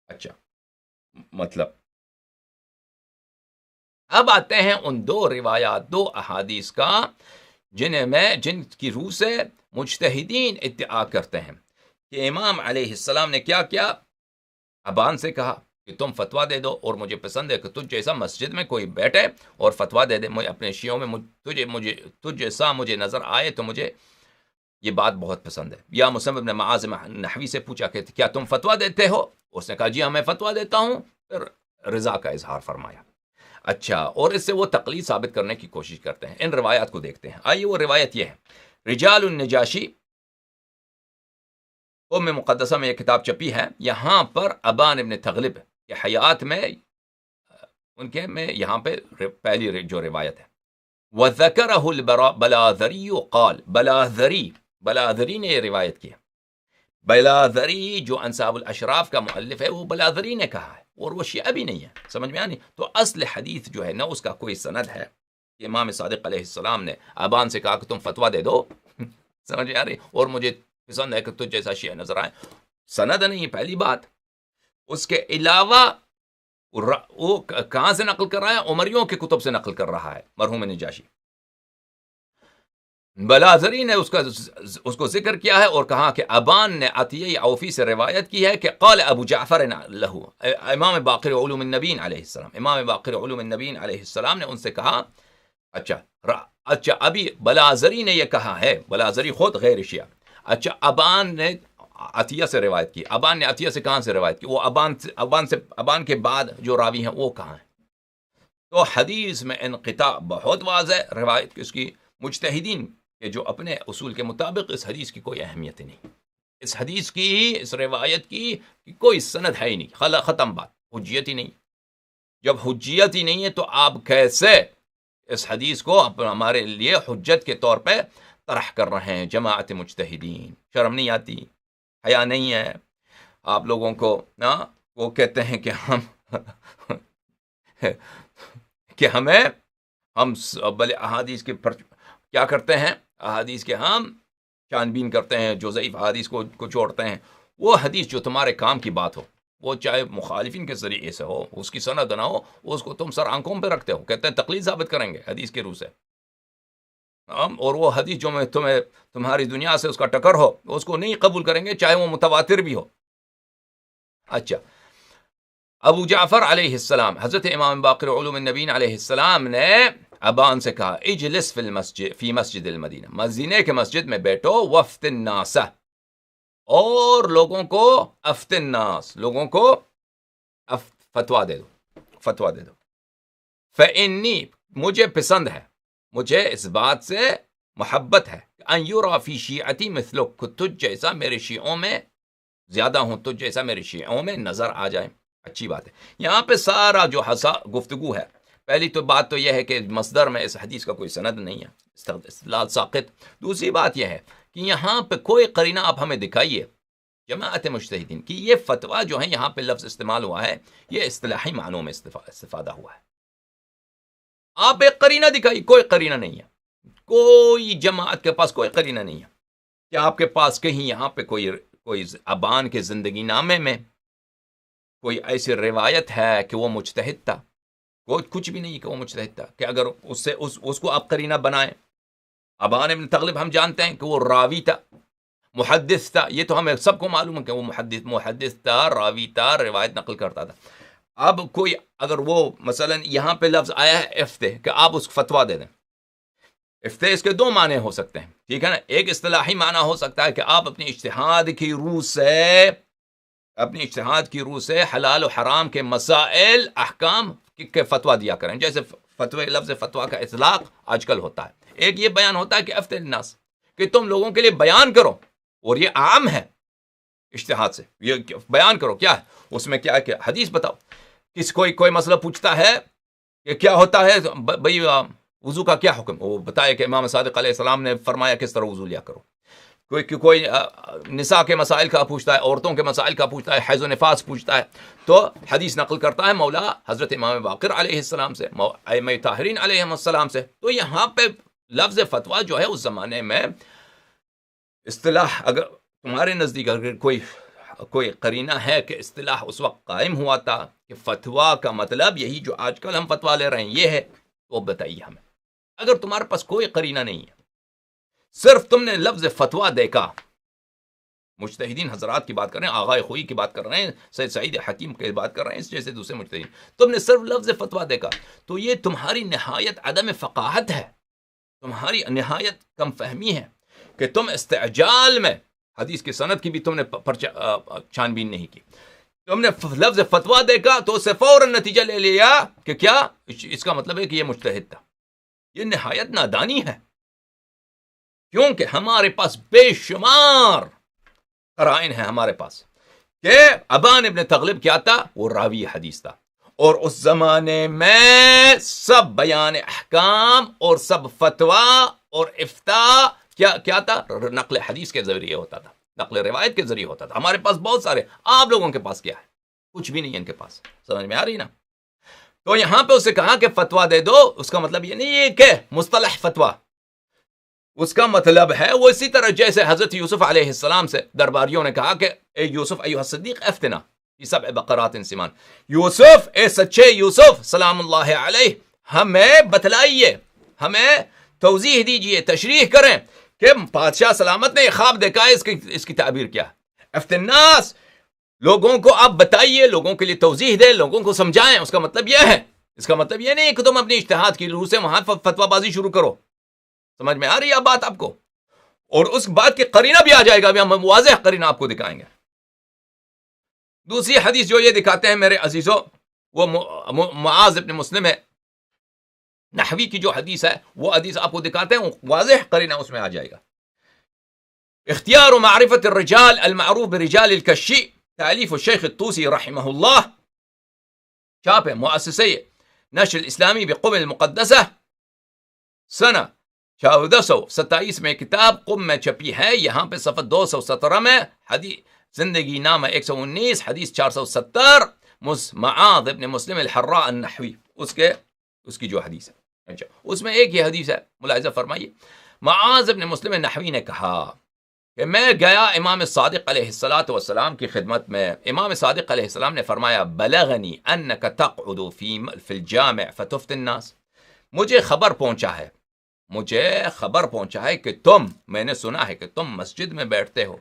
Speaker 1: اچھا، مطلب اب آتے ہیں ان دو روایات، دو احادیث کا جن کی روح سے مجتہدین ادعا کرتے ہیں کہ امام علیہ السلام نے کیا کیا؟ ابان سے کہا کہ تم فتویٰ دے دو، اور مجھے پسند ہے کہ تجھ جیسا مسجد میں کوئی بیٹھے اور فتویٰ دے دے، مجھے اپنے شیعوں میں تجھ جیسا مجھے نظر آئے تو مجھے یہ بات بہت پسند ہے۔ یا مسلم بن معاذ نحوی سے پوچھا کہ کیا تم فتویٰ دیتے ہو؟ اس نے کہا جی ہاں میں فتویٰ دیتا ہوں، پھر رضا کا اظہار فرمایا۔ اچھا، اور اس سے وہ تقلید ثابت کرنے کی کوشش کرتے ہیں۔ ان روایات کو دیکھتے ہیں۔ آئیے وہ روایت یہ ہے، رجال النجاشی ام مقدسہ میں یہ کتاب چھپی ہے، یہاں پر ابان ابن تغلب کے حیات میں ان کے میں یہاں پہ پہلی جو روایت ہے، وَذَكَرَهُ الْبَلَاذَرِيُّ قال، بلاذری نے یہ روایت کی ہے۔ بلاذری جو انصاب الاشراف کا مؤلف ہے، وہ بلاذری نے کہا ہے، اور وہ شیعہ بھی نہیں ہے۔ سمجھ میں آنی؟ تو اصل حدیث جو ہے نا، اس کا کوئی سند ہے کہ امام صادق علیہ السلام نے ابان سے کہا کہ تم فتویٰ دے دو، سمجھ میں آ رہی، اور مجھے پسند ہے کہ تجھ جیسا شیعہ نظر آئے، سند نہیں ہے پہلی بات۔ اس کے علاوہ وہ کہاں سے نقل کر رہا ہے؟ عمریوں کے کتب سے نقل کر رہا ہے مرحوم نجاشی۔ بلاذری نے اس کو ذکر کیا ہے اور کہا کہ ابان نے عطیہ اوفی سے روایت کی ہے کہ قال ابو جعفر لہو، امام باقر علوم النبین علیہ السلام، امام باقر علوم النبین علیہ السلام نے ان سے کہا، اچھا ابھی بلاذری نے یہ کہا ہے، بلاذری خود غیر شیعہ، اچھا ابان نے عطیہ سے روایت کی، ابان نے عطیہ سے کہاں سے روایت کی؟ وہ ابان کے بعد جو راوی ہیں وہ کہاں ہیں؟ تو حدیث میں انقطاع بہت واضح، روایت اس کی مجتہدین کہ جو اپنے اصول کے مطابق اس حدیث کی کوئی اہمیت ہی نہیں، اس حدیث کی، اس روایت کی کوئی سند ہے ہی نہیں، ختم بات، حجیت ہی نہیں۔ جب حجیت ہی نہیں ہے تو آپ کیسے اس حدیث کو ہمارے لیے حجت کے طور پہ طرح کر رہے ہیں؟ جماعت مجتہدین، شرم نہیں آتی؟ حیا نہیں ہے آپ لوگوں کو؟ وہ کہتے ہیں کہ ہم بلے احادیث کے کیا کرتے ہیں؟ احادیث کے ہم چھانبین کرتے ہیں، جو ضعیف احادیث کو چھوڑتے ہیں۔ وہ حدیث جو تمہارے کام کی بات ہو، وہ چاہے مخالفین کے ذریعے سے ہو، اس کی سند نہ ہو، اس کو تم سر آنکھوں پہ رکھتے ہو، کہتے ہیں تقلید ثابت کریں گے حدیث کے روح سے، اور وہ حدیث جو میں تمہاری دنیا سے اس کا ٹکر ہو، اس کو نہیں قبول کریں گے چاہے وہ متواتر بھی ہو۔ اچھا، ابو جعفر علیہ السلام، حضرت امام باقر علوم النبین علیہ السلام نے ابان سے کہا اجلس فی مسجد المدینہ، مدینے کے مسجد میں بیٹھو، وفت الناس، اور لوگوں کو افت الناس، لوگوں کو فتویٰ دے دو، فإنی، مجھے پسند ہے، مجھے اس بات سے محبت ہے، ان یرا فی شیعتی مثلک، تجھ جیسا میرے شیعوں میں زیادہ ہوں، تجھ جیسا میرے شیعوں میں نظر آ جائے۔ اچھی بات ہے۔ یہاں پہ سارا جو گفتگو ہے، پہلی تو بات تو یہ ہے کہ مصدر میں اس حدیث کا کوئی سند نہیں ہے، استدلال ساقط۔ دوسری بات یہ ہے کہ یہاں پہ کوئی قرینہ آپ ہمیں دکھائیے جماعت مجتہدین کی یہ فتویٰ جو ہے، یہاں پہ لفظ استعمال ہوا ہے، یہ اصطلاحی معنوں میں استفادہ ہوا ہے۔ آپ ایک قرینہ دکھائیے، کوئی قرینہ نہیں ہے، کوئی جماعت کے پاس کوئی قرینہ نہیں ہے کہ آپ کے پاس کہیں یہاں پہ کوئی ابان کے زندگی نامے میں کوئی ایسی روایت ہے کہ وہ مجتہد تھا، کوئی کچھ بھی نہیں کہ وہ مجتہد تھا، کہ اگر اس کو آپ قرینہ بنائیں۔ ابان ابن تغلب ہم جانتے ہیں کہ وہ راوی تھا، محدث تھا، یہ تو ہمیں سب کو معلوم ہے کہ وہ محدث تھا، راوی تھا، روایت نقل کرتا تھا۔ اب کوئی اگر وہ مثلا یہاں پہ لفظ آیا ہے افتے، کہ آپ اس کو فتویٰ دے دیں، افتاء اس کے دو معنی ہو سکتے ہیں، ٹھیک ہے نا. ایک اصطلاحی معنی ہو سکتا ہے کہ آپ اپنی اجتہاد کی روح سے حلال و حرام کے مسائل احکام کے فتویٰ دیا کریں. جیسے لفظ فتویٰ کا اطلاق آج کل ہوتا ہے. ایک یہ بیان ہوتا ہے کہ افتِ الناس، کہ تم لوگوں کے لیے بیان کرو، اور یہ عام ہے اجتہاد سے، یہ بیان کرو. کیا ہے اس میں؟ کیا ہے کہ حدیث بتاؤ. کوئی مسئلہ پوچھتا ہے کہ کیا ہوتا ہے بھائی وضو کا کیا حکم، وہ بتائے کہ امام صادق علیہ السلام نے فرمایا کس طرح وضو لیا کرو. کوئی نساء کے مسائل کا پوچھتا ہے، عورتوں کے مسائل کا پوچھتا ہے، حیض و نفاس پوچھتا ہے، تو حدیث نقل کرتا ہے مولا حضرت امام باقر علیہ السلام سے، ائمہ طاہرین علیہ السلام سے. تو یہاں پہ لفظ فتویٰ جو ہے اس زمانے میں اصطلاح، اگر تمہارے نزدیک اگر کوئی قرینہ ہے کہ اصطلاح اس وقت قائم ہوا تھا کہ فتویٰ کا مطلب یہی جو آج کل ہم فتویٰ لے رہے ہیں یہ ہے، تو بتائیے ہمیں. اگر تمہارے پاس کوئی قرینہ نہیں ہے، صرف تم نے لفظ فتویٰ دیکھا، مجتہدین حضرات کی بات کر رہے ہیں، آغائے خوئی کی بات کر رہے ہیں، سید سعید حکیم کی بات کر رہے ہیں، اس جیسے دوسرے مجتہدین، تم نے صرف لفظ فتویٰ دیکھا، تو یہ تمہاری نہایت عدم فقاہت ہے، تمہاری نہایت کم فہمی ہے کہ تم استعجال میں حدیث کی سند کی بھی تم نے چھان بین نہیں کی. تم نے لفظ فتویٰ دیکھا تو اسے فوراً نتیجہ لے لیا کہ کیا اس کا مطلب ہے کہ یہ مجتہد تھا. یہ نہایت نادانی ہے، کیونکہ ہمارے پاس بے شمار قرائن ہیں ہمارے پاس کہ ابان ابن تغلب کیا تھا، وہ راوی حدیث تھا، اور اس زمانے میں سب بیان احکام اور سب فتویٰ اور افتاء کیا تھا، نقل حدیث کے ذریعے ہوتا تھا، نقل روایت کے ذریعے ہوتا تھا. ہمارے پاس بہت سارے، آپ لوگوں کے پاس کیا ہے؟ کچھ بھی نہیں ہے ان کے پاس. سمجھ میں آ رہی نا؟ تو یہاں پہ اسے کہا کہ فتویٰ دے دو، اس کا مطلب یہ نہیں ہے کہ مصطلح فتویٰ، اس کا مطلب ہے وہ اسی طرح جیسے حضرت یوسف علیہ السلام سے درباریوں نے کہا کہ اے یوسف ایھا الصدیق افتنا فی سبع بقرات سمان، یوسف، اے سچے یوسف سلام اللہ علیہ، ہمیں بتلائیے، ہمیں توضیح دیجئے، تشریح کریں کہ بادشاہ سلامت نے خواب دیکھا ہے، اس کی تعبیر کیا ہے. افت الناس، لوگوں کو آپ بتائیے، لوگوں کے لیے توضیح دیں، لوگوں کو سمجھائیں. اس کا مطلب یہ ہے، اس کا مطلب یہ نہیں کہ تم اپنی اجتہاد کی روح سے وہاں فتویٰ بازی شروع کرو. سمجھ میں آ رہی ہے بات آپ کو؟ اور اس بات کی قرینہ بھی آ جائے گا، ابھی ہم واضح قرینہ آپ کو دکھائیں گے. دوسری حدیث جو یہ دکھاتے ہیں میرے عزیزوں، وہ معاذ ابن مسلم ہے، نحوی کی جو حدیث ہے وہ حدیث آپ کو دکھاتے ہیں، واضح قرینہ اس میں آ جائے گا. اختیار و معرفت الرجال المعروف برجال الکشی، تالیف الشیخ الطوسی رحمہ اللہ، چھاپ ہے مؤسسہ نشر الاسلامی بقم المقدسہ، سنہ 1427 میں کتاب قم میں چھپی ہے. یہاں پہ صفحہ 217 میں حدیث زندگی نامہ 119 حدیث 470 معاذ ابن مسلم الحراء النحوی، اس کی جو حدیث ہے. اچھا، اس میں ایک یہ حدیث ہے، ملاحظہ فرمائیے. معاذ ابن مسلم النحوی نے کہا کہ میں گیا امام صادق علیہ السلام کی خدمت میں. امام صادق علیہ السلام نے فرمایا بلغنی انک تقعد فی الجامع فتفتی الناس، مجھے خبر پہنچا ہے کہ میں نے سنا ہے کہ تم مسجد میں بیٹھتے ہو،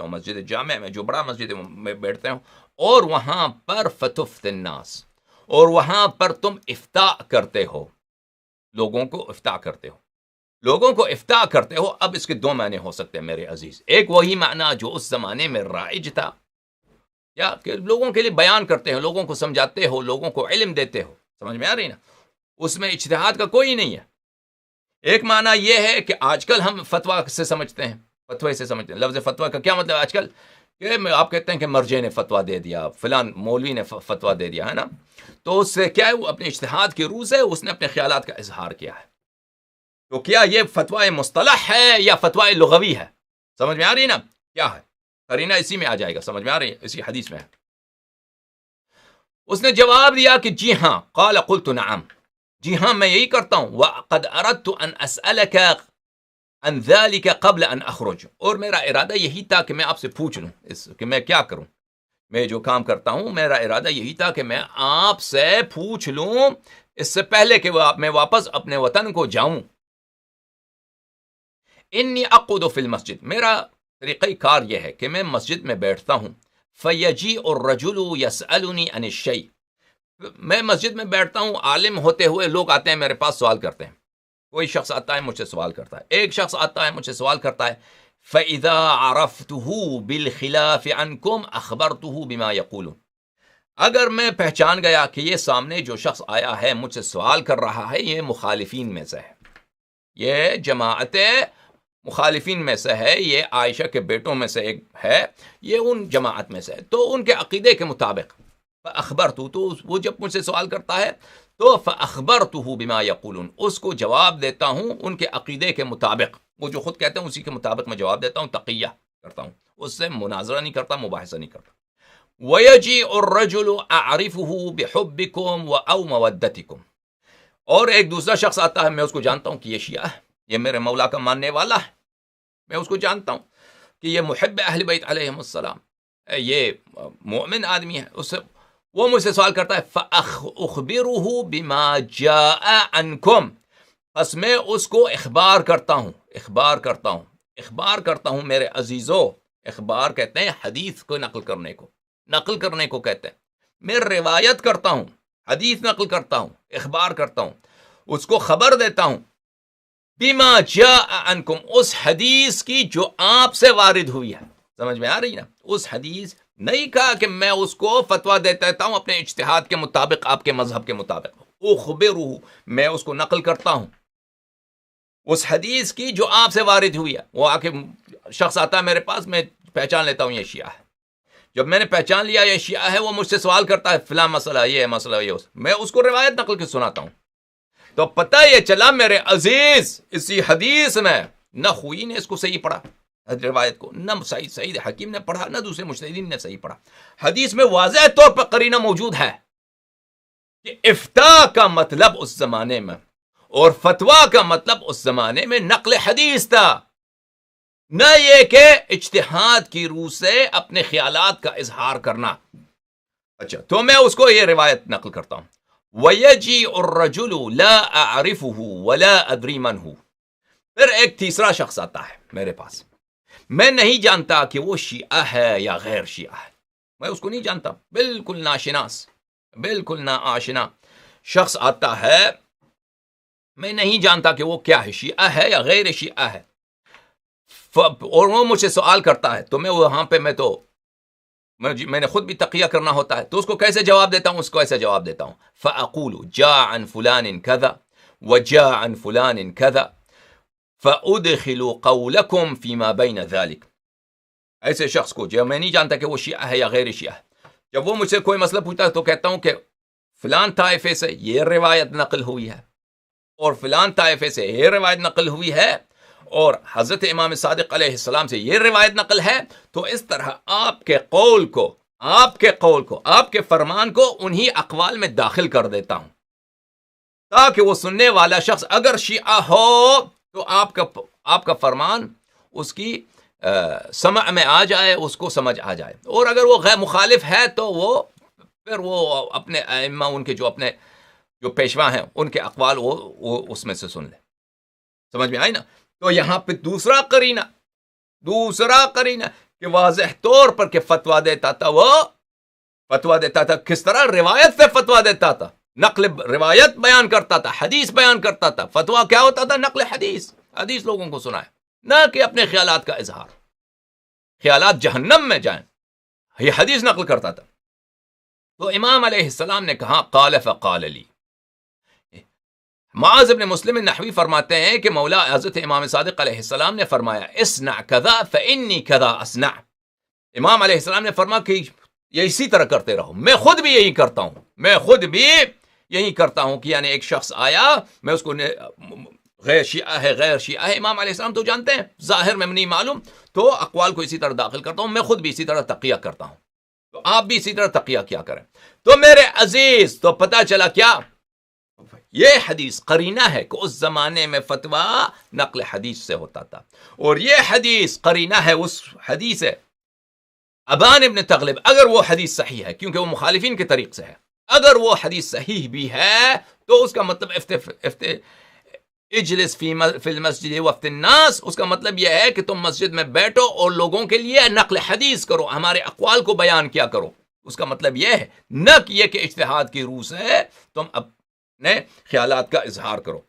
Speaker 1: مسجد جامع میں، جو بڑا مسجد میں بیٹھتے ہو، اور وہاں پر فتفتی الناس، اور وہاں پر تم افتاء کرتے ہو، لوگوں کو افتاء کرتے ہو. اب اس کے دو معنی ہو سکتے ہیں میرے عزیز. ایک وہی معنی جو اس زمانے میں رائج تھا، یا کہ لوگوں کے لیے بیان کرتے ہو، لوگوں کو سمجھاتے ہو، لوگوں کو علم دیتے ہو. سمجھ میں آ رہی نا؟ اس میں اجتہاد کا کوئی نہیں ہے. ایک معنی یہ ہے کہ آج کل ہم فتویٰ سے سمجھتے ہیں، لفظ فتویٰ کا کیا مطلب آج کل؟ کہ آپ کہتے ہیں کہ مرجع نے فتویٰ دے دیا، فلان مولوی نے فتویٰ دے دیا ہے نا، تو اس سے کیا ہے، وہ اپنے اجتہاد کی روح سے اس نے اپنے خیالات کا اظہار کیا ہے. تو کیا یہ فتویٰ مصطلح ہے یا فتویٰ لغوی ہے؟ سمجھ میں آ رہی ہے نا کیا ہے؟ قرینہ اسی میں آ جائے گا. سمجھ میں آ رہی ہے؟ اسی حدیث میں ہے. اس نے جواب دیا کہ جی ہاں، قال قلت نعم، جی ہاں میں یہی کرتا ہوں. وقد اردت ان اسألك عن ذلك قبل ان اخرج، اور میرا ارادہ یہی تھا کہ میں آپ سے پوچھ لوں کہ میں کیا کروں، میں جو کام کرتا ہوں میرا ارادہ یہی تھا کہ میں آپ سے پوچھ لوں اس سے پہلے کہ میں واپس اپنے وطن کو جاؤں. انی اقعد فی المسجد، میرا طریقہ کار یہ ہے کہ میں مسجد میں بیٹھتا ہوں. فیجیء الرجل یسألنی عن الشیء، میں مسجد میں بیٹھتا ہوں، عالم ہوتے ہوئے لوگ آتے ہیں میرے پاس، سوال کرتے ہیں. کوئی شخص آتا ہے مجھ سے سوال کرتا ہے، ایک شخص آتا ہے مجھ سے سوال کرتا ہے، فَإِذَا عَرَفْتُهُ بِالْخِلَافِ عَنْكُمْ أَخْبَرْتُهُ بِمَا يَقُولُ، اگر میں پہچان گیا کہ یہ سامنے جو شخص آیا ہے مجھ سے سوال کر رہا ہے یہ مخالفین میں سے ہے، یہ جماعت مخالفین میں سے ہے، یہ عائشہ کے بیٹوں میں سے ایک ہے، یہ ان جماعت میں سے ہے، تو ان کے عقیدے کے مطابق فَأَخْبَرْتُ، تو وہ جب مجھ سے سوال کرتا ہے تو فَأَخْبَرْتُهُ بِمَا يَقُولُونَ، اس کو جواب دیتا ہوں ان کے عقیدے کے مطابق، وہ جو خود کہتے ہیں اسی کے مطابق میں جواب دیتا ہوں، تقیہ کرتا ہوں، اس سے مناظرہ نہیں کرتا، مباحثہ نہیں کرتا۔ وَيَجِيءُ الرَّجُلُ أَعْرِفُهُ بِحُبِّكُمْ وَأَوْ مَوَدَّتِكُمْ، اور ایک دوسرا شخص آتا ہے، میں اس کو جانتا ہوں کہ یہ شیعہ ہے، یہ میرے مولا کا ماننے والا ہے، میں اس کو جانتا ہوں کہ یہ محب اہل بیت علیہم السلام، یہ مومن آدمی ہے، اس سے وہ مجھ سے سوال کرتا ہے، فَأَخْبِرُهُ بِمَا جَاءَ عَنْكُمْ، بس میں اس کو اخبار کرتا ہوں میرے عزیزو، اخبار کہتے ہیں حدیث کو نقل کرنے کو کہتے ہیں، میں روایت کرتا ہوں، حدیث نقل کرتا ہوں، اخبار کرتا ہوں، اس کو خبر دیتا ہوں، بِمَا جَاءَ عَنْكُمْ، اس حدیث کی جو آپ سے وارد ہوئی ہے، سمجھ میں آ رہی نا، اس حدیث نہیں کہا کہ میں اس کو فتویٰ دیتا ہوں اپنے اجتہاد کے مطابق، آپ کے مذہب کے مطابق، اخبرہ، میں اس کو نقل کرتا ہوں اس حدیث کی جو آپ سے وارد ہوئی ہے۔ وہ آ کے شخص آتا ہے میرے پاس، میں پہچان لیتا ہوں یہ شیعہ ہے، جب میں نے پہچان لیا یہ شیعہ ہے، وہ مجھ سے سوال کرتا ہے فلاں مسئلہ یہ ہے، مسئلہ یہ، میں اس کو روایت نقل کے سناتا ہوں، تو پتہ یہ چلا میرے عزیز اسی حدیث میں نہ خوئی نے اس کو صحیح پڑھا روایت کو، نہ سعید حکیم نے پڑھا، نہ دوسرے مجتہدین نے صحیح پڑھا، حدیث میں واضح طور پر قرینہ موجود ہے کہ افتاء کا مطلب اس زمانے میں اور فتویٰ کا مطلب اس زمانے میں نقل حدیث تھا، نہ یہ کہ اجتہاد کی روح سے اپنے خیالات کا اظہار کرنا۔ اچھا، تو میں اس کو یہ روایت نقل کرتا ہوں، وَيَجِيءُ الرَّجُلُ لَا أَعْرِفُهُ وَلَا أَدْرِي مَنْ هُوَ، پھر ایک تیسرا شخص آتا ہے میرے پاس، میں نہیں جانتا کہ وہ شیعہ ہے یا غیر شیعہ ہے، میں اس کو نہیں جانتا، بالکل ناشناس، بالکل ناآشنا شخص آتا ہے، میں نہیں جانتا کہ وہ کیا ہے، شیعہ ہے یا غیر شیعہ ہے، اور وہ مجھ سے سوال کرتا ہے، تو میں وہاں پہ میں نے خود بھی تقیہ کرنا ہوتا ہے، تو اس کو کیسے جواب دیتا ہوں، اس کو ایسے جواب دیتا ہوں، فَأَقُولُ جَاءَ عَنْ فُلَانٍ كَذَا وَجَاءَ عَنْ فُلَانٍ كَذَا فَأُدْخِلُ قَوْلَكُمْ فِي مَا بَيْنَ ذَلِكَ، ایسے شخص کو جو میں نہیں جانتا کہ وہ شیعہ ہے یا غیر شیعہ ہے، جب وہ مجھ سے کوئی مسئلہ پوچھتا ہے تو کہتا ہوں کہ فلان طائفے سے یہ روایت نقل ہوئی ہے اور فلان طائفے سے یہ روایت نقل ہوئی ہے اور حضرت امام صادق علیہ السلام سے یہ روایت نقل ہے، تو اس طرح آپ کے قول کو، آپ کے فرمان کو انہی اقوال میں داخل کر دیتا ہوں، تاکہ وہ سننے والا شخص اگر شیعہ ہو تو آپ کا فرمان اس کی سمع میں آ جائے، اس کو سمجھ آ جائے، اور اگر وہ غیر مخالف ہے تو پھر وہ اپنے ائمہ، ان کے جو پیشوا ہیں، ان کے اقوال وہ اس میں سے سن لے، سمجھ میں آئی نا۔ تو یہاں پہ دوسرا قرینہ کہ واضح طور پر کہ فتویٰ دیتا تھا کس طرح، روایت سے فتویٰ دیتا تھا، نقل روایت بیان کرتا تھا، حدیث بیان کرتا تھا، فتویٰ کیا ہوتا تھا، نقل حدیث لوگوں کو سنائے، نہ کہ اپنے خیالات کا اظہار، خیالات جہنم میں جائیں، یہ حدیث نقل کرتا تھا۔ تو امام علیہ السلام نے کہا قال فقال لی، معاذ بن مسلم نحوی فرماتے ہیں کہ مولا حضرت امام صادق علیہ السلام نے فرمایا اصنع کذا فانی کذا اصنع، امام علیہ السلام نے فرمایا کہ یہ اسی طرح کرتے رہو، میں خود بھی یہی کرتا ہوں کہ یعنی ایک شخص آیا، میں اس کو غیر شیعہ ہے، امام علیہ السلام تو جانتے ہیں، ظاہر میں نہیں معلوم، تو اقوال کو اسی طرح داخل کرتا ہوں، میں خود بھی اسی طرح تقیہ کرتا ہوں، تو آپ بھی اسی طرح تقیہ کیا کریں۔ تو میرے عزیز، تو پتہ چلا کیا، یہ حدیث قرینہ ہے کہ اس زمانے میں فتویٰ نقل حدیث سے ہوتا تھا، اور یہ حدیث قرینہ ہے اس حدیث ابان ابن تغلب، اگر وہ حدیث صحیح ہے، کیونکہ وہ مخالفین کے طریق سے ہے، اگر وہ حدیث صحیح بھی ہے تو اس کا مطلب اجلس فی المسجد وفت الناس، اس کا مطلب یہ ہے کہ تم مسجد میں بیٹھو اور لوگوں کے لیے نقل حدیث کرو، ہمارے اقوال کو بیان کیا کرو، اس کا مطلب یہ ہے، نہ کہ یہ کہ اجتہاد کی روح سے تم اپنے خیالات کا اظہار کرو۔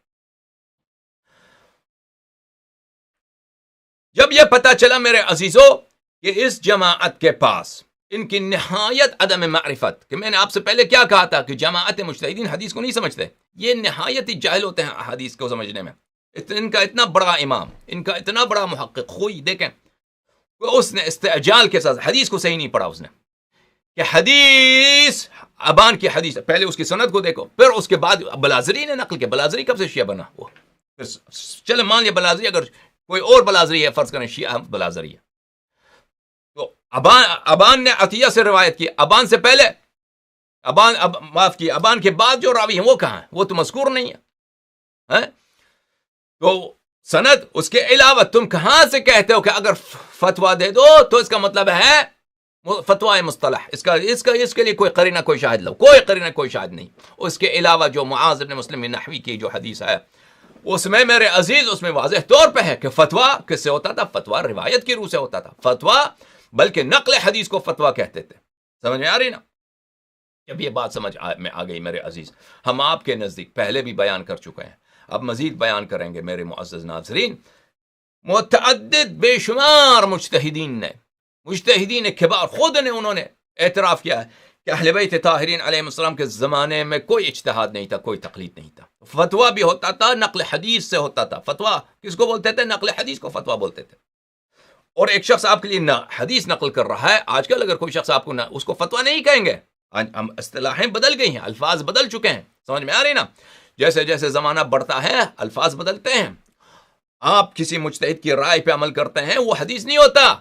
Speaker 1: جب یہ پتہ چلا میرے عزیزو کہ اس جماعت کے پاس ان کی نہایت عدم معرفت، کہ میں نے آپ سے پہلے کیا کہا تھا کہ جماعت مجتہدین حدیث کو نہیں سمجھتے، یہ نہایت ہی جاہل ہوتے ہیں حدیث کو سمجھنے میں. ان کا اتنا بڑا امام، ان کا اتنا بڑا محقق خوئی دیکھیں، اس نے استعجال کے ساتھ حدیث کو صحیح نہیں پڑھا. اس نے کہ حدیث ابان کی حدیث، پہلے اس کی سند کو دیکھو، پھر اس کے بعد بلازری نے نقل کیا. بلازری کب سے شیعہ بنا؟ وہ چلے مان لیا بلازری، اگر کوئی اور بلازری ہے فرض کریں شیعہ بلازری ہے، تو ابان نے عطیہ سے روایت کی. ابان سے پہلے معاف کی، ابان کے بعد جو راوی ہیں وہ کہاں ہیں؟ وہ تو مذکور نہیں ہے. تو سند اس کے علاوہ تم کہاں سے کہتے ہو کہ اگر فتویٰ دے دو تو اس کا مطلب ہے فتویٰ مصطلح، اس کے لیے کوئی قرینہ کوئی شاہد لو، کوئی قرینہ کوئی شاہد نہیں. اس کے علاوہ جو معاذ بن مسلم نحوی کی جو حدیث ہے اس میں میرے عزیز اس میں واضح طور پہ ہے کہ فتویٰ کس سے ہوتا تھا؟ فتویٰ روایت کی روح سے ہوتا تھا. فتویٰ بلکہ نقل حدیث کو فتویٰ کہتے تھے. سمجھ میں آ رہی نا؟ جب یہ بات سمجھ میں آ گئی میرے عزیز، ہم آپ کے نزدیک پہلے بھی بیان کر چکے ہیں، اب مزید بیان کریں گے میرے معزز ناظرین. متعدد بے شمار مجتہدین کبار خود نے انہوں نے اعتراف کیا ہے کہ اہل بیت طاہرین علیہ السلام کے زمانے میں کوئی اجتہاد نہیں تھا، کوئی تقلید نہیں تھا. فتویٰ بھی ہوتا تھا نقل حدیث سے ہوتا تھا. فتویٰ کس کو بولتے تھے؟ نقل حدیث کو فتویٰ بولتے تھے. اور ایک شخص آپ کے لیے حدیث نقل کر رہا ہے، آج کل اگر کوئی شخص آپ کو اس کو فتویٰ نہیں کہیں گے. اصطلاحیں بدل گئی ہیں، الفاظ بدل چکے ہیں. سمجھ میں آ رہی نا؟ جیسے جیسے زمانہ بڑھتا ہے الفاظ بدلتے ہیں. آپ کسی مجتہد کی رائے پہ عمل کرتے ہیں، وہ حدیث نہیں ہوتا.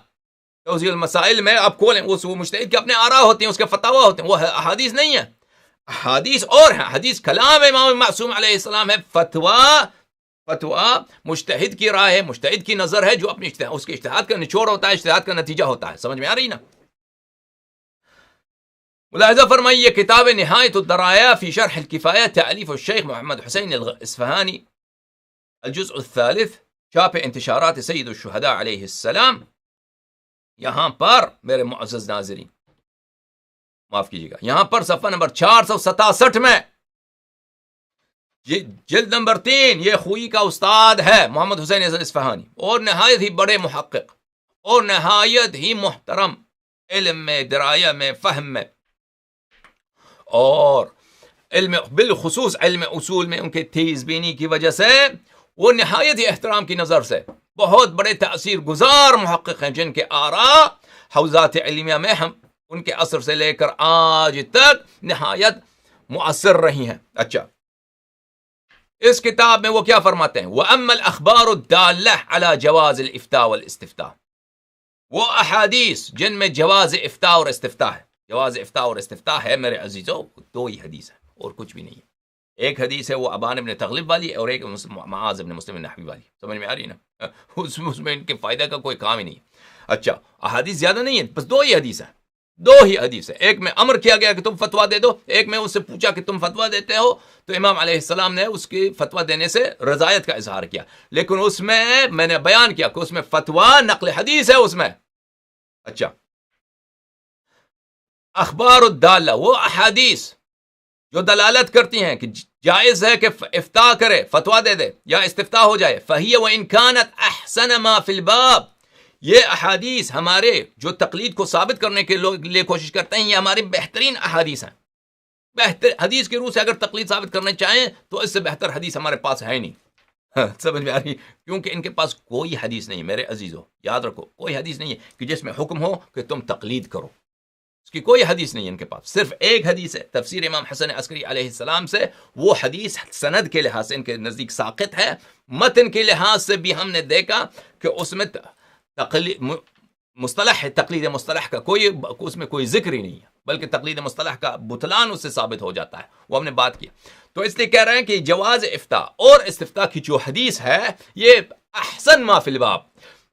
Speaker 1: توضیح المسائل میں آپ کھولیں، وہ مجتہد کے اپنے آراء ہوتے ہیں، اس کے فتاوی ہوتے ہیں، وہ حدیث نہیں ہے. حدیث اور ہے، حدیث کلام امام معصوم علیہ السلام ہے. فتویٰ مجتہد کی رائے ہے، مجتہد کی نظر ہے، جو اپنی اس کے اجتہاد کا نچوڑ ہوتا ہے، اجتہاد کا نتیجہ ہوتا ہے. سمجھ میں آ رہی نا؟ ملاحظہ فرمائیے، کتاب نہایت الدرایا فی شرح الکفایہ تالیف الشیخ محمد حسین الاصفہانی، الجزء الثالث، چھاپ انتشارات سید الشہداء علیہ السلام. یہاں پر میرے معزز ناظرین معاف کیجیے گا، یہاں پر صفحہ نمبر 467 میں جلد نمبر 3، یہ خوئی کا استاد ہے محمد حسین اصفہانی، اور نہایت ہی بڑے محقق اور نہایت ہی محترم علم میں، درایہ میں، فہم میں، اور علم بالخصوص علم اصول میں ان کے تیز بینی کی وجہ سے وہ نہایت ہی احترام کی نظر سے بہت بڑے تاثیر گزار محقق ہیں، جن کے آراء حوزات علمیہ میں ہم ان کے عصر سے لے کر آج تک نہایت مؤثر رہی ہیں. اچھا، اس کتاب میں وہ کیا فرماتے ہیں؟ وَأَمَّا الْأَخْبَارُ الدَّالَّةُ عَلَى جَوَازِ الْإِفْتَاءِ وَالْإِسْتِفْتَاءِ، وہ احادیث جن میں جواز افتاء اور استفتاء ہے. جواز افتاء اور استفتاء ہے میرے عزیزو، دو ہی حدیث ہے اور کچھ بھی نہیں ہے. ایک حدیث ہے وہ ابان ابن تغلب والی، اور ایک معاذ ابن مسلم نحوی والی. سمجھ میں آ رہی نا؟ اس میں ان کے فائدہ کا کوئی کام ہی نہیں. اچھا، احادیث زیادہ نہیں ہے، بس دو ہی حدیث ہے، دو ہی حدیث ہے. ایک میں امر کیا گیا کہ تم فتویٰ دے دو، ایک میں اس سے پوچھا کہ تم فتویٰ دیتے ہو، تو امام علیہ السلام نے اس کی فتویٰ دینے سے رضایت کا اظہار کیا. لیکن اس میں نے بیان کیا کہ اس میں فتویٰ نقل حدیث ہے اس میں. اچھا، اخبار الدالہ، وہ احادیث جو دلالت کرتی ہیں کہ جائز ہے کہ افتاء کرے، فتویٰ دے دے یا استفتاء ہو جائے. فہی وان کانت احسن ما فی الباب، یہ احادیث ہمارے جو تقلید کو ثابت کرنے کے لیے کوشش کرتے ہیں، یہ ہماری بہترین احادیث ہیں. حدیث کی روح سے اگر تقلید ثابت کرنا چاہیں تو اس سے بہتر حدیث ہمارے پاس ہے نہیں. سمجھ میں آ رہی؟ کیونکہ ان کے پاس کوئی حدیث نہیں. میرے عزیزو یاد رکھو، کوئی حدیث نہیں ہے کہ جس میں حکم ہو کہ تم تقلید کرو. اس کی کوئی حدیث نہیں ہے ان کے پاس. صرف ایک حدیث ہے تفسیر امام حسن عسکری علیہ السلام سے. وہ حدیث سند کے لحاظ سے ان کے نزدیک ساقط ہے. متن کے لحاظ سے بھی ہم نے دیکھا کہ اس میں مصطلح ہے، تقلید مصطلح کا اس میں کوئی ذکر ہی نہیں ہے، بلکہ تقلید مصطلح کا بطلان اس سے ثابت ہو جاتا ہے. وہ ہم نے بات کی. تو اس لیے کہہ رہے ہیں کہ جواز افتاء اور استفتاء کی جو حدیث ہے یہ احسن ما فی الباب،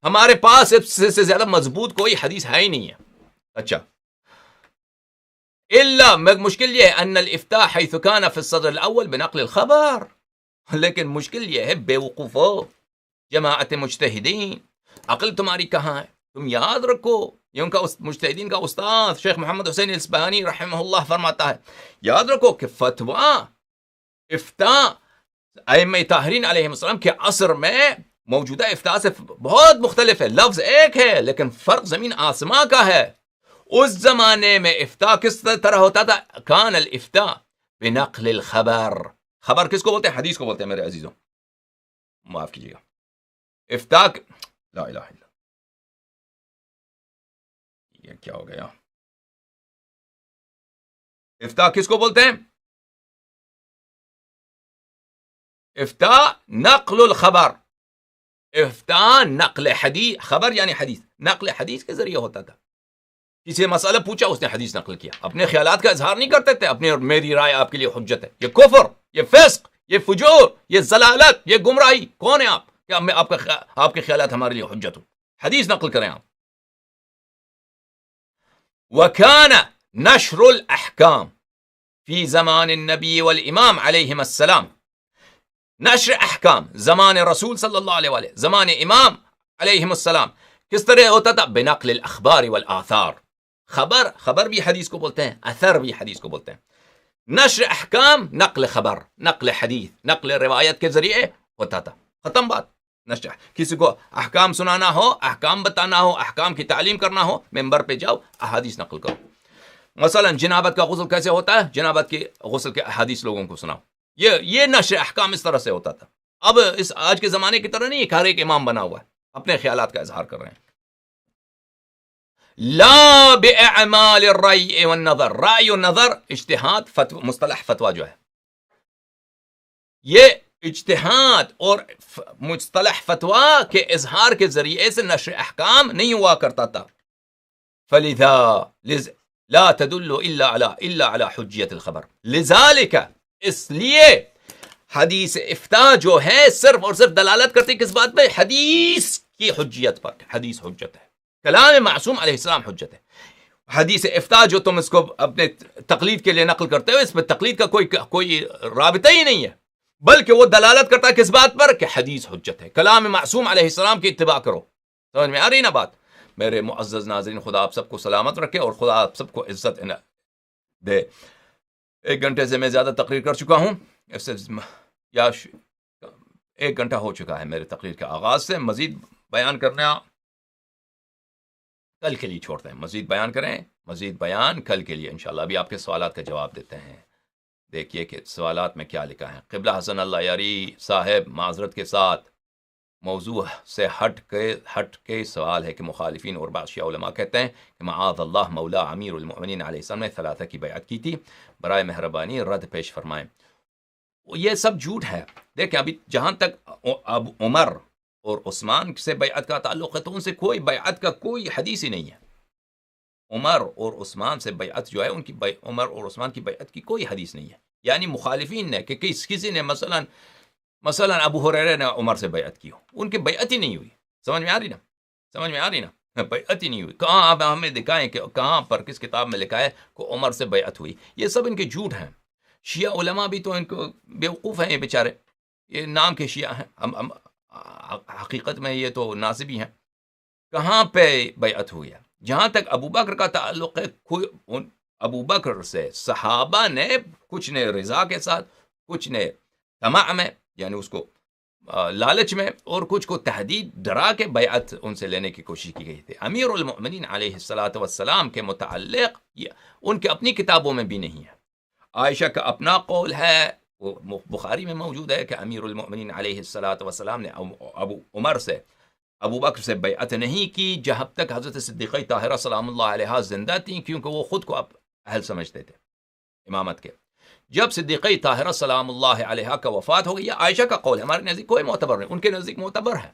Speaker 1: ہمارے پاس اس سے زیادہ مضبوط کوئی حدیث ہے ہی نہیں ہے. اچھا، الا مشکل یہ ہے ان الافتاء حيث كان في الصدر الاول بنقل الخبر، لیکن مشکل یہ ہے بے وقوفو جماعت مجتہدین، عقل تمہاری کہاں ہے؟ تم یاد رکھو، یہ ان کا مجتہدین کا استاد شیخ محمد حسین الاصفہانی رحمہ اللہ فرماتا ہے، یاد رکھو کہ فتویٰ افتاء ائمہ طاہرین علیہ السلام کے عصر میں موجودہ افتاء سے بہت مختلف ہے، لفظ ایک ہے لیکن فرق زمین آسماں کا ہے. اس زمانے میں افتاء کس طرح ہوتا تھا؟ کان الافتاء بنقل الخبر. خبر کس کو بولتے ہیں؟ حدیث کو بولتے ہیں میرے عزیزوں، معاف کیجیے گا. افتاء لا الہ الا، یہ کیا ہو گیا؟ افتاء کس کو بولتے ہیں؟ افتاء نقل الخبر. افتاء نقل حدیث، خبر یعنی حدیث، نقل حدیث کے ذریعے ہوتا تھا. کسی سے مسئلہ پوچھا، اس نے حدیث نقل کیا. اپنے خیالات کا اظہار نہیں کرتے تھے، اپنے میری رائے آپ کے لیے حجت ہے. یہ کفر، یہ فسق، یہ فجور، یہ ضلالت، یہ گمراہی. کون ہے آپ کہ آپ کے خیالات ہمارے لیے حجت ہو؟ حدیث نقل کریں آپ. وكان نشر الأحكام في زمان النبي والإمام عليهم السلام. نشر احکام زمان رسول صلی اللہ علیہ وآلہ، زمان امام علیہم السلام کس طرح ہوتا تھا؟ بنقل الاخبار والآثار. خبر بھی حدیث کو بولتے ہیں، اثر بھی حدیث کو بولتے ہیں. نشر احکام نقل خبر، نقل حدیث، نقل روایت کے ذریعے ہوتا تھا. ختم بات. نشر کسی کو احکام سنانا ہو، احکام بتانا ہو، احکام کی تعلیم کرنا ہو، ممبر پہ جاؤ، احادیث نقل کرو. مثلا جنابت کا غسل کیسے ہوتا ہے؟ جنابت کے غسل کے احادیث لوگوں کو سناؤ. یہ نشر احکام اس طرح سے ہوتا تھا. اب اس آج کے زمانے کی طرح نہیں کہ ہر ایک امام بنا ہوا ہے، اپنے خیالات کا اظہار کر رہے ہیں. لا باعمال الرأی والنظر. رأی و نظر اجتہاد، مصطلح فتویٰ جو ہے یہ اجتہاد اور مصطلح فتویٰ کے اظہار کے ذریعے سے نشر احکام نہیں ہوا کرتا تھا. فلذا لا تدل الا على حجیت الخبر. لذلك اس لیے حدیث افتاء جو ہے صرف اور صرف دلالت کرتی کس بات پہ؟ حدیث کی حجیت پر. حدیث حجت ہے، کلام معصوم علیہ السلام حجت ہے. حدیث افتاء جو تم اس کو اپنے تقلید کے لیے نقل کرتے ہو، اس پہ تقلید کا کوئی رابطہ ہی نہیں ہے، بلکہ وہ دلالت کرتا ہے کس بات پر؟ کہ حدیث حجت ہے. کلام معصوم علیہ السلام کی اتباع کرو. سمجھ میں آ رہی نا بات؟ میرے معزز ناظرین، خدا آپ سب کو سلامت رکھے اور خدا آپ سب کو عزت دے. 1 گھنٹے سے میں زیادہ تقریر کر چکا ہوں، اس سے یا 1 گھنٹہ ہو چکا ہے میرے تقریر کے آغاز سے. مزید بیان کرنا کل کے لیے چھوڑتے ہیں. مزید بیان کریں، مزید بیان کل کے لیے انشاءاللہ. ابھی آپ کے سوالات کا جواب دیتے ہیں. دیکھیے کہ سوالات میں کیا لکھا ہے. قبلہ حسن اللہ یاری صاحب، معذرت کے ساتھ موضوع سے ہٹ کے سوال ہے کہ مخالفین اور بعض شیعہ علماء کہتے ہیں کہ معاذ اللہ مولا امیر المؤمنین علیہ السلام نے ثلاثہ کی بیعت کی تھی، برائے مہربانی رد پیش فرمائیں. یہ سب جھوٹ ہے. دیکھیں ابھی جہاں تک اب عمر اور عثمان سے بیعت کا تعلق ہے تو ان سے کوئی بیعت کا کوئی حدیث ہی نہیں ہے. عمر اور عثمان سے بیعت جو ہے، ان کی عمر اور عثمان کی بیعت کی کوئی حدیث نہیں ہے. یعنی مخالفین نے کہ کسی نے مثلا ابو ہریرہ نے عمر سے بیعت کی ہو، ان کی بیعت ہی نہیں ہوئی. سمجھ میں آ رہی نا؟ بیعت ہی نہیں ہوئی. کہاں آپ ہمیں دکھائیں کہ کہاں پر کس کتاب میں لکھا ہے کہ عمر سے بیعت ہوئی؟ یہ سب ان کے جھوٹ ہیں. شیعہ علماء بھی تو ان کو بیوقوف ہیں، یہ بیچارے، یہ نام کے شیعہ ہیں، ہم حقیقت میں یہ تو ناصبی ہیں. کہاں پہ بیعت ہوئی ہے؟ جہاں تک ابو بکر کا تعلق ہے، ابو بکر سے صحابہ نے کچھ نے رضا کے ساتھ، کچھ نے طمع میں یعنی اس کو لالچ میں، اور کچھ کو تہدید ڈرا کے بیعت ان سے لینے کی کوشش کی گئی تھی. امیر المؤمنین علیہ السلام کے متعلق ان کے اپنی کتابوں میں بھی نہیں ہے. عائشہ کا اپنا قول ہے، وہ بخاری میں موجود ہے کہ امیر المؤمنین علیہ السلام نے ابو بکر سے بیعت نہیں کی جب تک حضرت صدیقہ طاہرہ سلام اللہ علیہا زندہ تھیں، کیونکہ وہ خود کو اہل سمجھتے تھے امامت کے. جب صدیقہ طاہرہ سلام اللہ علیہا کا وفات ہو گئی، عائشہ کا قول ہے، ہمارے نزدیک کوئی معتبر نہیں، ان کے نزدیک معتبر ہے.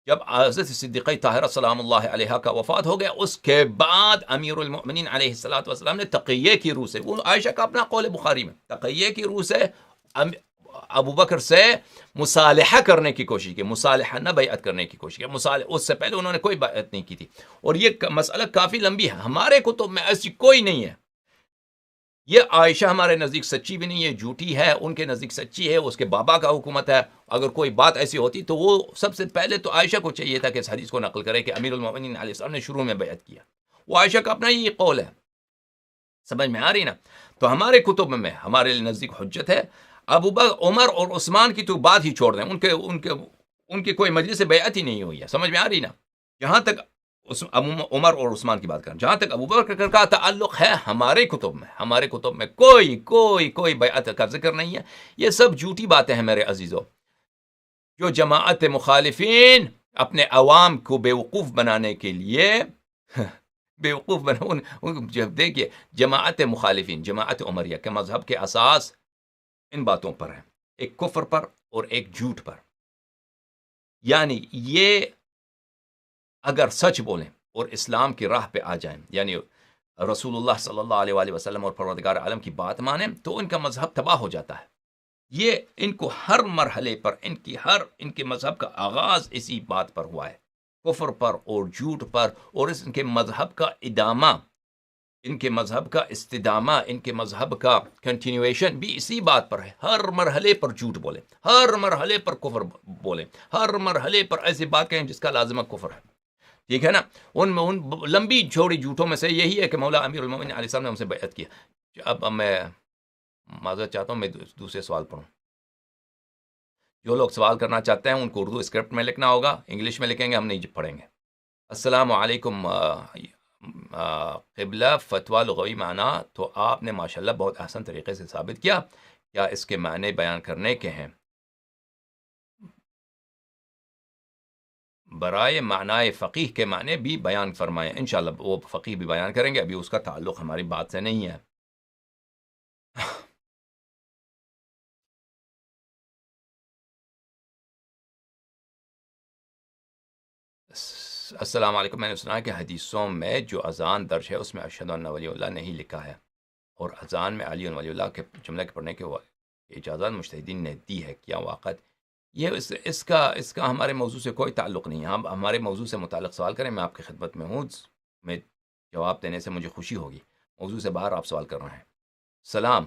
Speaker 1: جب حضرت صدیقہ طاہرہ سلام اللہ علیہا کا وفات ہو گیا، اس کے بعد امیر المؤمنین علیہ السلام نے تقیہ کی روح سے، وہ عائشہ کا اپنا قول ہے بخاری میں، تقیہ کی روح سے ابو بکر سے مصالحہ کرنے کی کوشش کی. مصالحہ نہ بیعت کرنے کی کوشش کی. اس سے پہلے انہوں نے کوئی بیعت نہیں کی تھی. اور یہ مسئلہ کافی لمبی ہے، ہمارے کتب میں ایسی کوئی نہیں ہے. یہ عائشہ ہمارے نزدیک سچی بھی نہیں ہے، جھوٹی ہے، ان کے نزدیک سچی ہے، اس کے بابا کا حکومت ہے. اگر کوئی بات ایسی ہوتی تو وہ سب سے پہلے تو عائشہ کو چاہیے تھا کہ اس حدیث کو نقل کرے کہ امیر المؤمنین علیہ السلام نے شروع میں بیعت کیا. وہ عائشہ کا اپنا یہ قول ہے. سمجھ میں آ رہی نا؟ تو ہمارے کتب میں ہمارے نزدیک حجت ہے. ابو بکر، عمر اور عثمان کی تو بات ہی چھوڑ دیں، ان کی کوئی مجلس بیعت ہی نہیں ہوئی ہے. سمجھ میں آ رہی نا؟ جہاں تک عمر اور عثمان کی بات کریں، جہاں تک ابو بکر کا تعلق ہے، ہمارے کتب میں کوئی بیعت کا ذکر نہیں ہے. یہ سب جھوٹی باتیں ہیں میرے عزیزوں. جو جماعت مخالفین اپنے عوام کو بیوقوف بنانے کے لیے بیوقوف جب دیکھیے، جماعت مخالفین، جماعت عمریہ کے مذہب کے اساس ان باتوں پر ہے، ایک کفر پر اور ایک جھوٹ پر. یعنی یہ اگر سچ بولیں اور اسلام کی راہ پہ آ جائیں، یعنی رسول اللہ صلی اللہ علیہ وآلہ وسلم اور پروردگار عالم کی بات مانیں، تو ان کا مذہب تباہ ہو جاتا ہے. یہ ان کو ہر مرحلے پر ان کے مذہب کا آغاز اسی بات پر ہوا ہے، کفر پر اور جھوٹ پر، اور ان کے مذہب کا ادامہ، ان کے مذہب کا استدامہ، ان کے مذہب کا کنٹینیویشن بھی اسی بات پر ہے. ہر مرحلے پر جھوٹ بولیں، ہر مرحلے پر کفر بولیں، ہر مرحلے پر ایسی بات کہیں جس کا لازمہ کفر ہے. ٹھیک ہے نا؟ ان لمبی چھوڑی جھوٹوں میں سے یہی ہے کہ مولا امیر المومنین علیہ السلام نے ہم سے بیعت کیا. اب میں معذرت چاہتا ہوں، میں دوسرے سوال پڑھوں. جو لوگ سوال کرنا چاہتے ہیں ان کو اردو اسکرپٹ میں لکھنا ہوگا، انگلش میں لکھیں گے، ہم نہیں پڑھیں گے. السلام علیکم قبلہ، فتویٰ لغوی معنی تو آپ نے ماشاءاللہ بہت احسن طریقے سے ثابت کیا. کیا اس کے معنی بیان کرنے کے ہیں؟ برائے معنی فقیہ کے معنی بھی بیان فرمائیں. انشاءاللہ وہ فقیہ بھی بیان کریں گے، ابھی اس کا تعلق ہماری بات سے نہیں ہے. السلام علیکم. میں نے سنا کہ حدیثوں میں جو اذان درج ہے اس میں اشہد ان ولی اللہ نہیں لکھا ہے، اور اذان میں علی ولی اللہ کے جملے کے پڑھنے کے اجازت مجتہدین نے دی ہے. کیا واقعات یہ اس کا ہمارے موضوع سے کوئی تعلق نہیں ہے. آپ ہمارے موضوع سے متعلق سوال کریں، میں آپ کی خدمت میں ہوں. میں جواب دینے سے مجھے خوشی ہوگی. موضوع سے باہر آپ سوال کر رہے ہیں. سلام.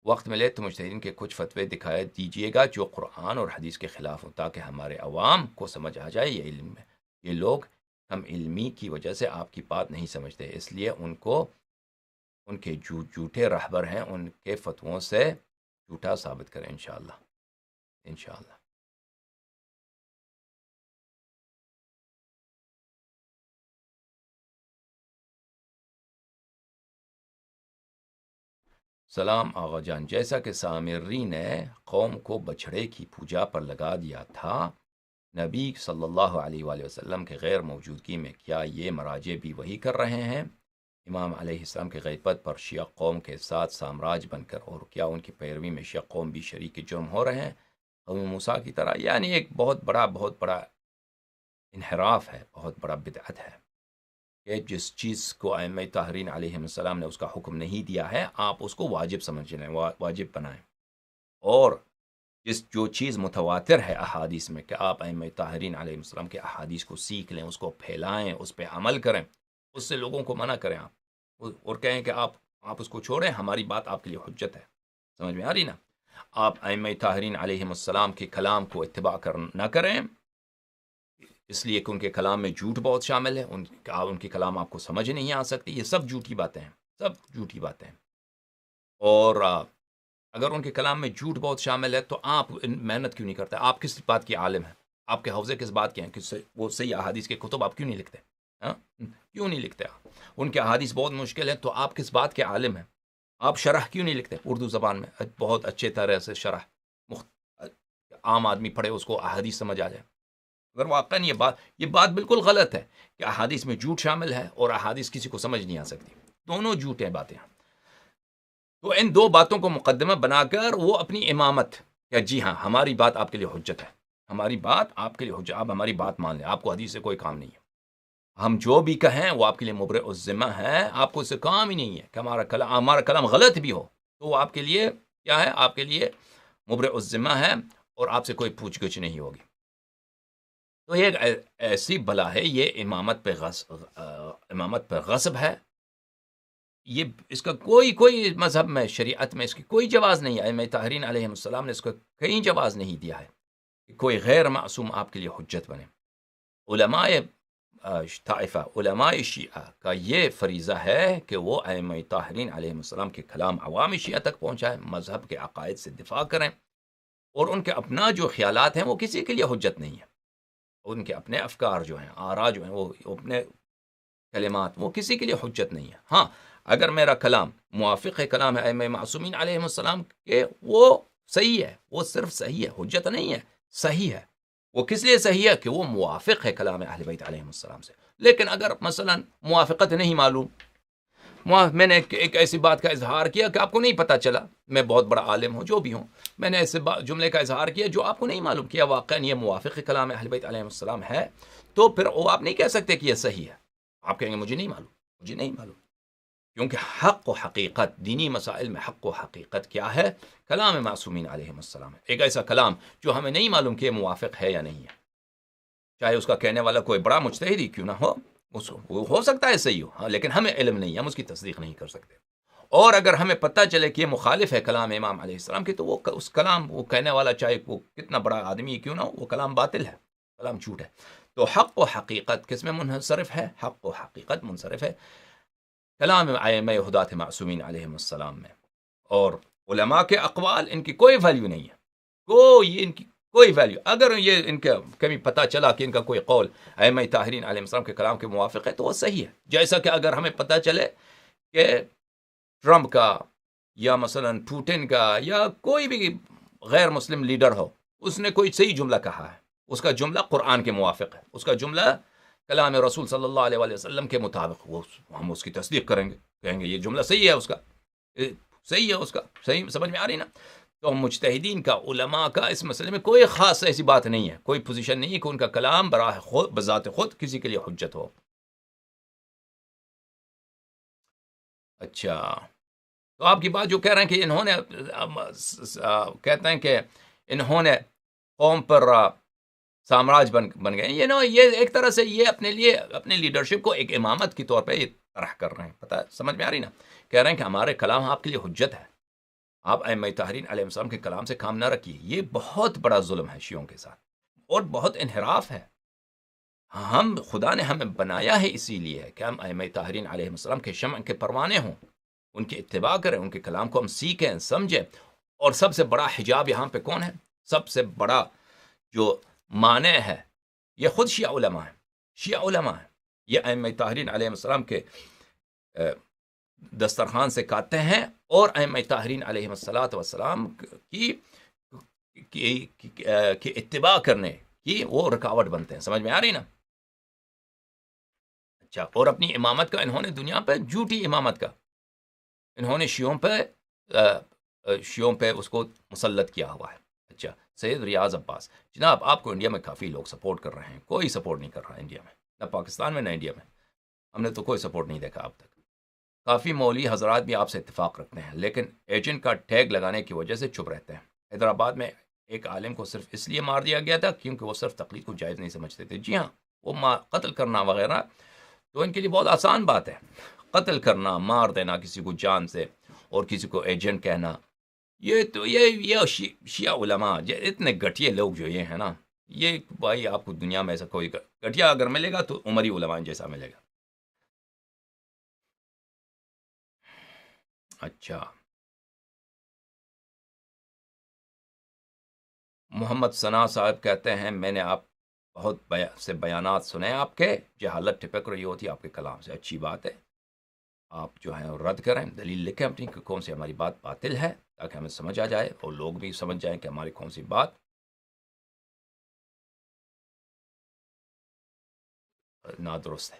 Speaker 1: وقت ملے تو مجتہدین کے کچھ فتوے دکھائے دیجیے گا جو قرآن اور حدیث کے خلاف ہوں، تاکہ ہمارے عوام کو سمجھ آ جائے. یہ لوگ کم علمی کی وجہ سے آپ کی بات نہیں سمجھتے، اس لیے ان کے جھوٹے رہبر ہیں، ان کے فتووں سے جھوٹا ثابت کریں انشاءاللہ. سلام آغا جان. جیسا کہ سامری نے قوم کو بچھڑے کی پوجا پر لگا دیا تھا، نبی صلی اللہ علیہ وآلہ وسلم کے غیر موجودگی میں کیا یہ مراجع بھی وہی کر رہے ہیں؟ امام علیہ السلام کے غیبت پر شیعہ قوم کے ساتھ سامراج بن کر، اور کیا ان کی پیروی میں شیعہ قوم بھی شریک جرم ہو رہے ہیں قوم موسیٰ کی طرح؟ یعنی ایک بہت بڑا انحراف ہے، بہت بڑا بدعت ہے کہ جس چیز کو ائمہ طاہرین علیہ السلام نے اس کا حکم نہیں دیا ہے، آپ اس کو واجب سمجھ لیں، واجب بنائیں. اور جو چیز متواتر ہے احادیث میں، کہ آپ ائمہ طاہرین علیہ السلام کے احادیث کو سیکھ لیں، اس کو پھیلائیں، اس پہ عمل کریں، اس سے لوگوں کو منع کریں آپ، اور کہیں کہ آپ اس کو چھوڑیں، ہماری بات آپ کے لیے حجت ہے. سمجھ میں آ رہی نا؟ آپ ائمہ طاہرین علیہ السلام کے کلام کو اتباع نہ کریں، اس لیے کہ ان کے کلام میں جھوٹ بہت شامل ہے، ان کے کلام آپ کو سمجھ نہیں آ سکتی. یہ سب جھوٹی باتیں ہیں. اور اگر ان کے کلام میں جھوٹ بہت شامل ہے تو آپ محنت کیوں نہیں کرتے؟ آپ کس بات کے عالم ہیں؟ آپ کے حوزے کس بات کے ہیں؟ وہ صحیح احادیث کے کتب آپ کیوں نہیں لکھتے؟ کیوں نہیں لکھتے؟ ان کے احادیث بہت مشکل ہے تو آپ کس بات کے عالم ہیں؟ آپ شرح کیوں نہیں لکھتے اردو زبان میں بہت اچھے طرح سے؟ شرح عام آدمی پڑھے، اس کو احادیث سمجھ آ جائے. اگر واقعاً یہ بات بالکل غلط ہے کہ احادیث میں جھوٹ شامل ہے اور احادیث کسی کو سمجھ نہیں آ سکتی، دونوں جھوٹ ہیں باتیں. تو ان دو باتوں کو مقدمہ بنا کر وہ اپنی امامت، کہ جی ہاں ہماری بات آپ کے لیے حجت ہے، ہماری بات آپ کے لیے حجت، آپ ہماری بات مان لیں، آپ کو حدیث سے کوئی کام نہیں ہے، ہم جو بھی کہیں وہ آپ کے لیے مبرئ الذمہ ہے، آپ کو اس سے کام ہی نہیں ہے کہ ہمارا کلام غلط بھی ہو تو وہ آپ کے لیے کیا ہے؟ آپ کے لیے مبرئ الذمہ ہے، اور آپ سے کوئی پوچھ گچھ نہیں ہوگی. تو یہ ایسی بلا ہے، یہ امامت پہ غصب ہے. یہ اس کا کوئی مذہب میں، شریعت میں اس کی کوئی جواز نہیں ہے. ائمہ طاہرین علیہ السلام نے اس کا کہیں جواز نہیں دیا ہے کہ کوئی غیر معصوم آپ کے لیے حجت بنے. علماء طائفہ، علماء شیعہ کا یہ فریضہ ہے کہ وہ ائمہ طاہرین علیہ السلام کے کلام عوام شیعہ تک پہنچائیں، مذہب کے عقائد سے دفاع کریں، اور ان کے اپنا جو خیالات ہیں وہ کسی کے لیے حجت نہیں ہے. ان کے اپنے افکار جو ہیں، آرا جو ہیں، وہ اپنے کلمات، وہ کسی کے لیے حجت نہیں ہے. ہاں اگر میرا کلام موافق ہے کلام ہے ائمہ معصومین علیہم السلام کے، وہ صحیح ہے، وہ صرف صحیح ہے، حجت نہیں ہے، صحیح ہے. وہ کس لیے صحیح ہے؟ کہ وہ موافق ہے کلام اہل بیت علیہم السلام سے. لیکن اگر مثلا موافقت نہیں معلوم، میں نے ایک ایسی بات کا اظہار کیا کہ آپ کو نہیں پتہ چلا، میں بہت بڑا عالم ہوں جو بھی ہوں، میں نے ایسے جملے کا اظہار کیا جو آپ کو نہیں معلوم کیا واقعا یہ موافق کلام اہل بیت علیہم السلام ہے، تو پھر وہ آپ نہیں کہہ سکتے کہ یہ صحیح ہے. آپ کہیں گے مجھے نہیں معلوم، مجھے نہیں معلوم. کیونکہ حق و حقیقت، دینی مسائل میں حق و حقیقت کیا ہے؟ کلام معصومین علیہم السلام ہے. ایک ایسا کلام جو ہمیں نہیں معلوم کہ یہ موافق ہے یا نہیں ہے، چاہے اس کا کہنے والا کوئی بڑا مجتہد ہی کیوں نہ ہو، وہ ہو سکتا ہے صحیح ہو، ہاں، لیکن ہمیں علم نہیں، ہم اس کی تصدیق نہیں کر سکتے. اور اگر ہمیں پتہ چلے کہ یہ مخالف ہے کلام امام علیہ السلام کی، تو وہ اس کلام، وہ کہنے والا چاہے وہ کتنا بڑا آدمی کیوں نہ ہو، وہ کلام باطل ہے، کلام جھوٹ ہے. تو حق و حقیقت کس میں منصرف ہے؟ حق و حقیقت منصرف ہے کلام ائمہ ہداۃ معصومین علیہم السلام میں. اور علماء کے اقوال، ان کی کوئی ویلیو نہیں ہے، ان کی کوئی ویلیو. اگر یہ ان کا کبھی پتہ چلا کہ ان کا کوئی قول ائمہ طاہرین علیہ السلام کے کلام کے موافق ہے تو وہ صحیح ہے. جیسا کہ اگر ہمیں پتہ چلے کہ ٹرمپ کا یا مثلا پوٹن کا یا کوئی بھی غیر مسلم لیڈر ہو، اس نے کوئی صحیح جملہ کہا ہے، اس کا جملہ قرآن کے موافق ہے، اس کا جملہ کلام رسول صلی اللہ علیہ وسلم کے مطابق، ہم اس کی تصدیق کریں گے، کہیں گے یہ جملہ صحیح ہے، اس کا صحیح ہے، اس کا صحیح سمجھ میں آ رہی نا. تو مجتہدین کا، علماء کا اس مسئلے میں کوئی خاص ایسی بات نہیں ہے، کوئی پوزیشن نہیں ہے کہ ان کا کلام براہ خود بذات خود کسی کے لیے حجت ہو. اچھا، تو آپ کی بات جو کہہ رہے ہیں کہ انہوں نے کہتے ہیں کہ انہوں نے قوم پر سامراج بن گئے، یہ ایک طرح سے یہ اپنے لیے اپنے لیڈرشپ کو ایک امامت کی طور پہ یہ طرح کر رہے ہیں. پتہ سمجھ میں آ رہی نا؟ کہہ رہے ہیں کہ ہمارے کلام آپ کے لیے حجت ہے، آپ ائمہ طاہرین علیہ السلام کے کلام سے کام نہ رکھیے. یہ بہت بڑا ظلم ہے شیعوں کے ساتھ، اور بہت انحراف ہے. خدا نے ہمیں بنایا ہے اسی لیے کہ ہم ائمہ طاہرین علیہ السلام کے شمع کے پروانے ہوں، ان کی اتباع کریں، ان کے کلام کو ہم سیکھیں، سمجھیں. اور سب سے بڑا حجاب یہاں پہ کون ہے؟ سب سے بڑا جو مانع ہے یہ خود شیعہ علماء ہیں. شیعہ علماء ہیں، یہ ائمہ طاہرین علیہ السلام کے دسترخوان سے کاتے ہیں، اور ائمہ طاہرین علیہ السلام کی اتباع کرنے کی وہ رکاوٹ بنتے ہیں. سمجھ میں آ رہی نا؟ اچھا، اور اپنی امامت کا انہوں نے دنیا پہ جھوٹی امامت کا انہوں نے شیعوں پہ اس کو مسلط کیا ہوا ہے. اچھا، سید ریاض عباس جناب، آپ کو انڈیا میں کافی لوگ سپورٹ کر رہے ہیں، کوئی سپورٹ نہیں کر رہا انڈیا میں، نہ پاکستان میں نہ انڈیا میں، ہم نے تو کوئی سپورٹ نہیں دیکھا اب تک. کافی مولوی حضرات بھی آپ سے اتفاق رکھتے ہیں، لیکن ایجنٹ کا ٹیگ لگانے کی وجہ سے چپ رہتے ہیں. حیدرآباد میں ایک عالم کو صرف اس لیے مار دیا گیا تھا کیونکہ وہ صرف تقلید کو جائز نہیں سمجھتے تھے. جی ہاں، وہ قتل کرنا وغیرہ تو ان کے لیے بہت آسان بات ہے. قتل کرنا، مار دینا کسی کو جان سے، اور کسی کو ایجنٹ کہنا، یہ شیعہ علماء اتنے گھٹیا لوگ جو یہ ہیں نا، یہ بھائی آپ کو دنیا میں ایسا کوئی گھٹیا اگر ملے گا تو عمری علماء جیسا ملے گا. اچھا، محمد ثنا صاحب کہتے ہیں میں نے آپ بہت سے بیانات سنے، آپ کے جہالت ٹپک رہی ہوتی آپ کے کلام سے. اچھی بات ہے، آپ جو ہیں رد کریں، دلیل لکھیں اپنی کہ کون سی ہماری بات باطل ہے، تاکہ ہمیں سمجھ آ جائے اور لوگ بھی سمجھ جائیں کہ ہماری کون سی بات نادرست ہے.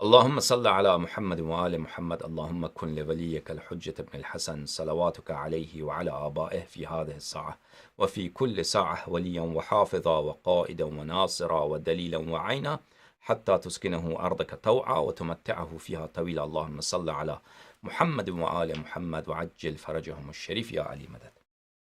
Speaker 1: اللهم صل على محمد وآل محمد. اللهم كن لوليك الحجة بن الحسن صلواتك عليه وعلى آبائه في هذه الساعة وفي كل ساعة وليا وحافظا وقائدا وناصرا ودليلا وعينا حتى تسكنه أرضك طوعا وتمتعه فيها طويلا. اللهم صل على محمد وآل محمد وعجل فرجهم الشريف يا علي مدد.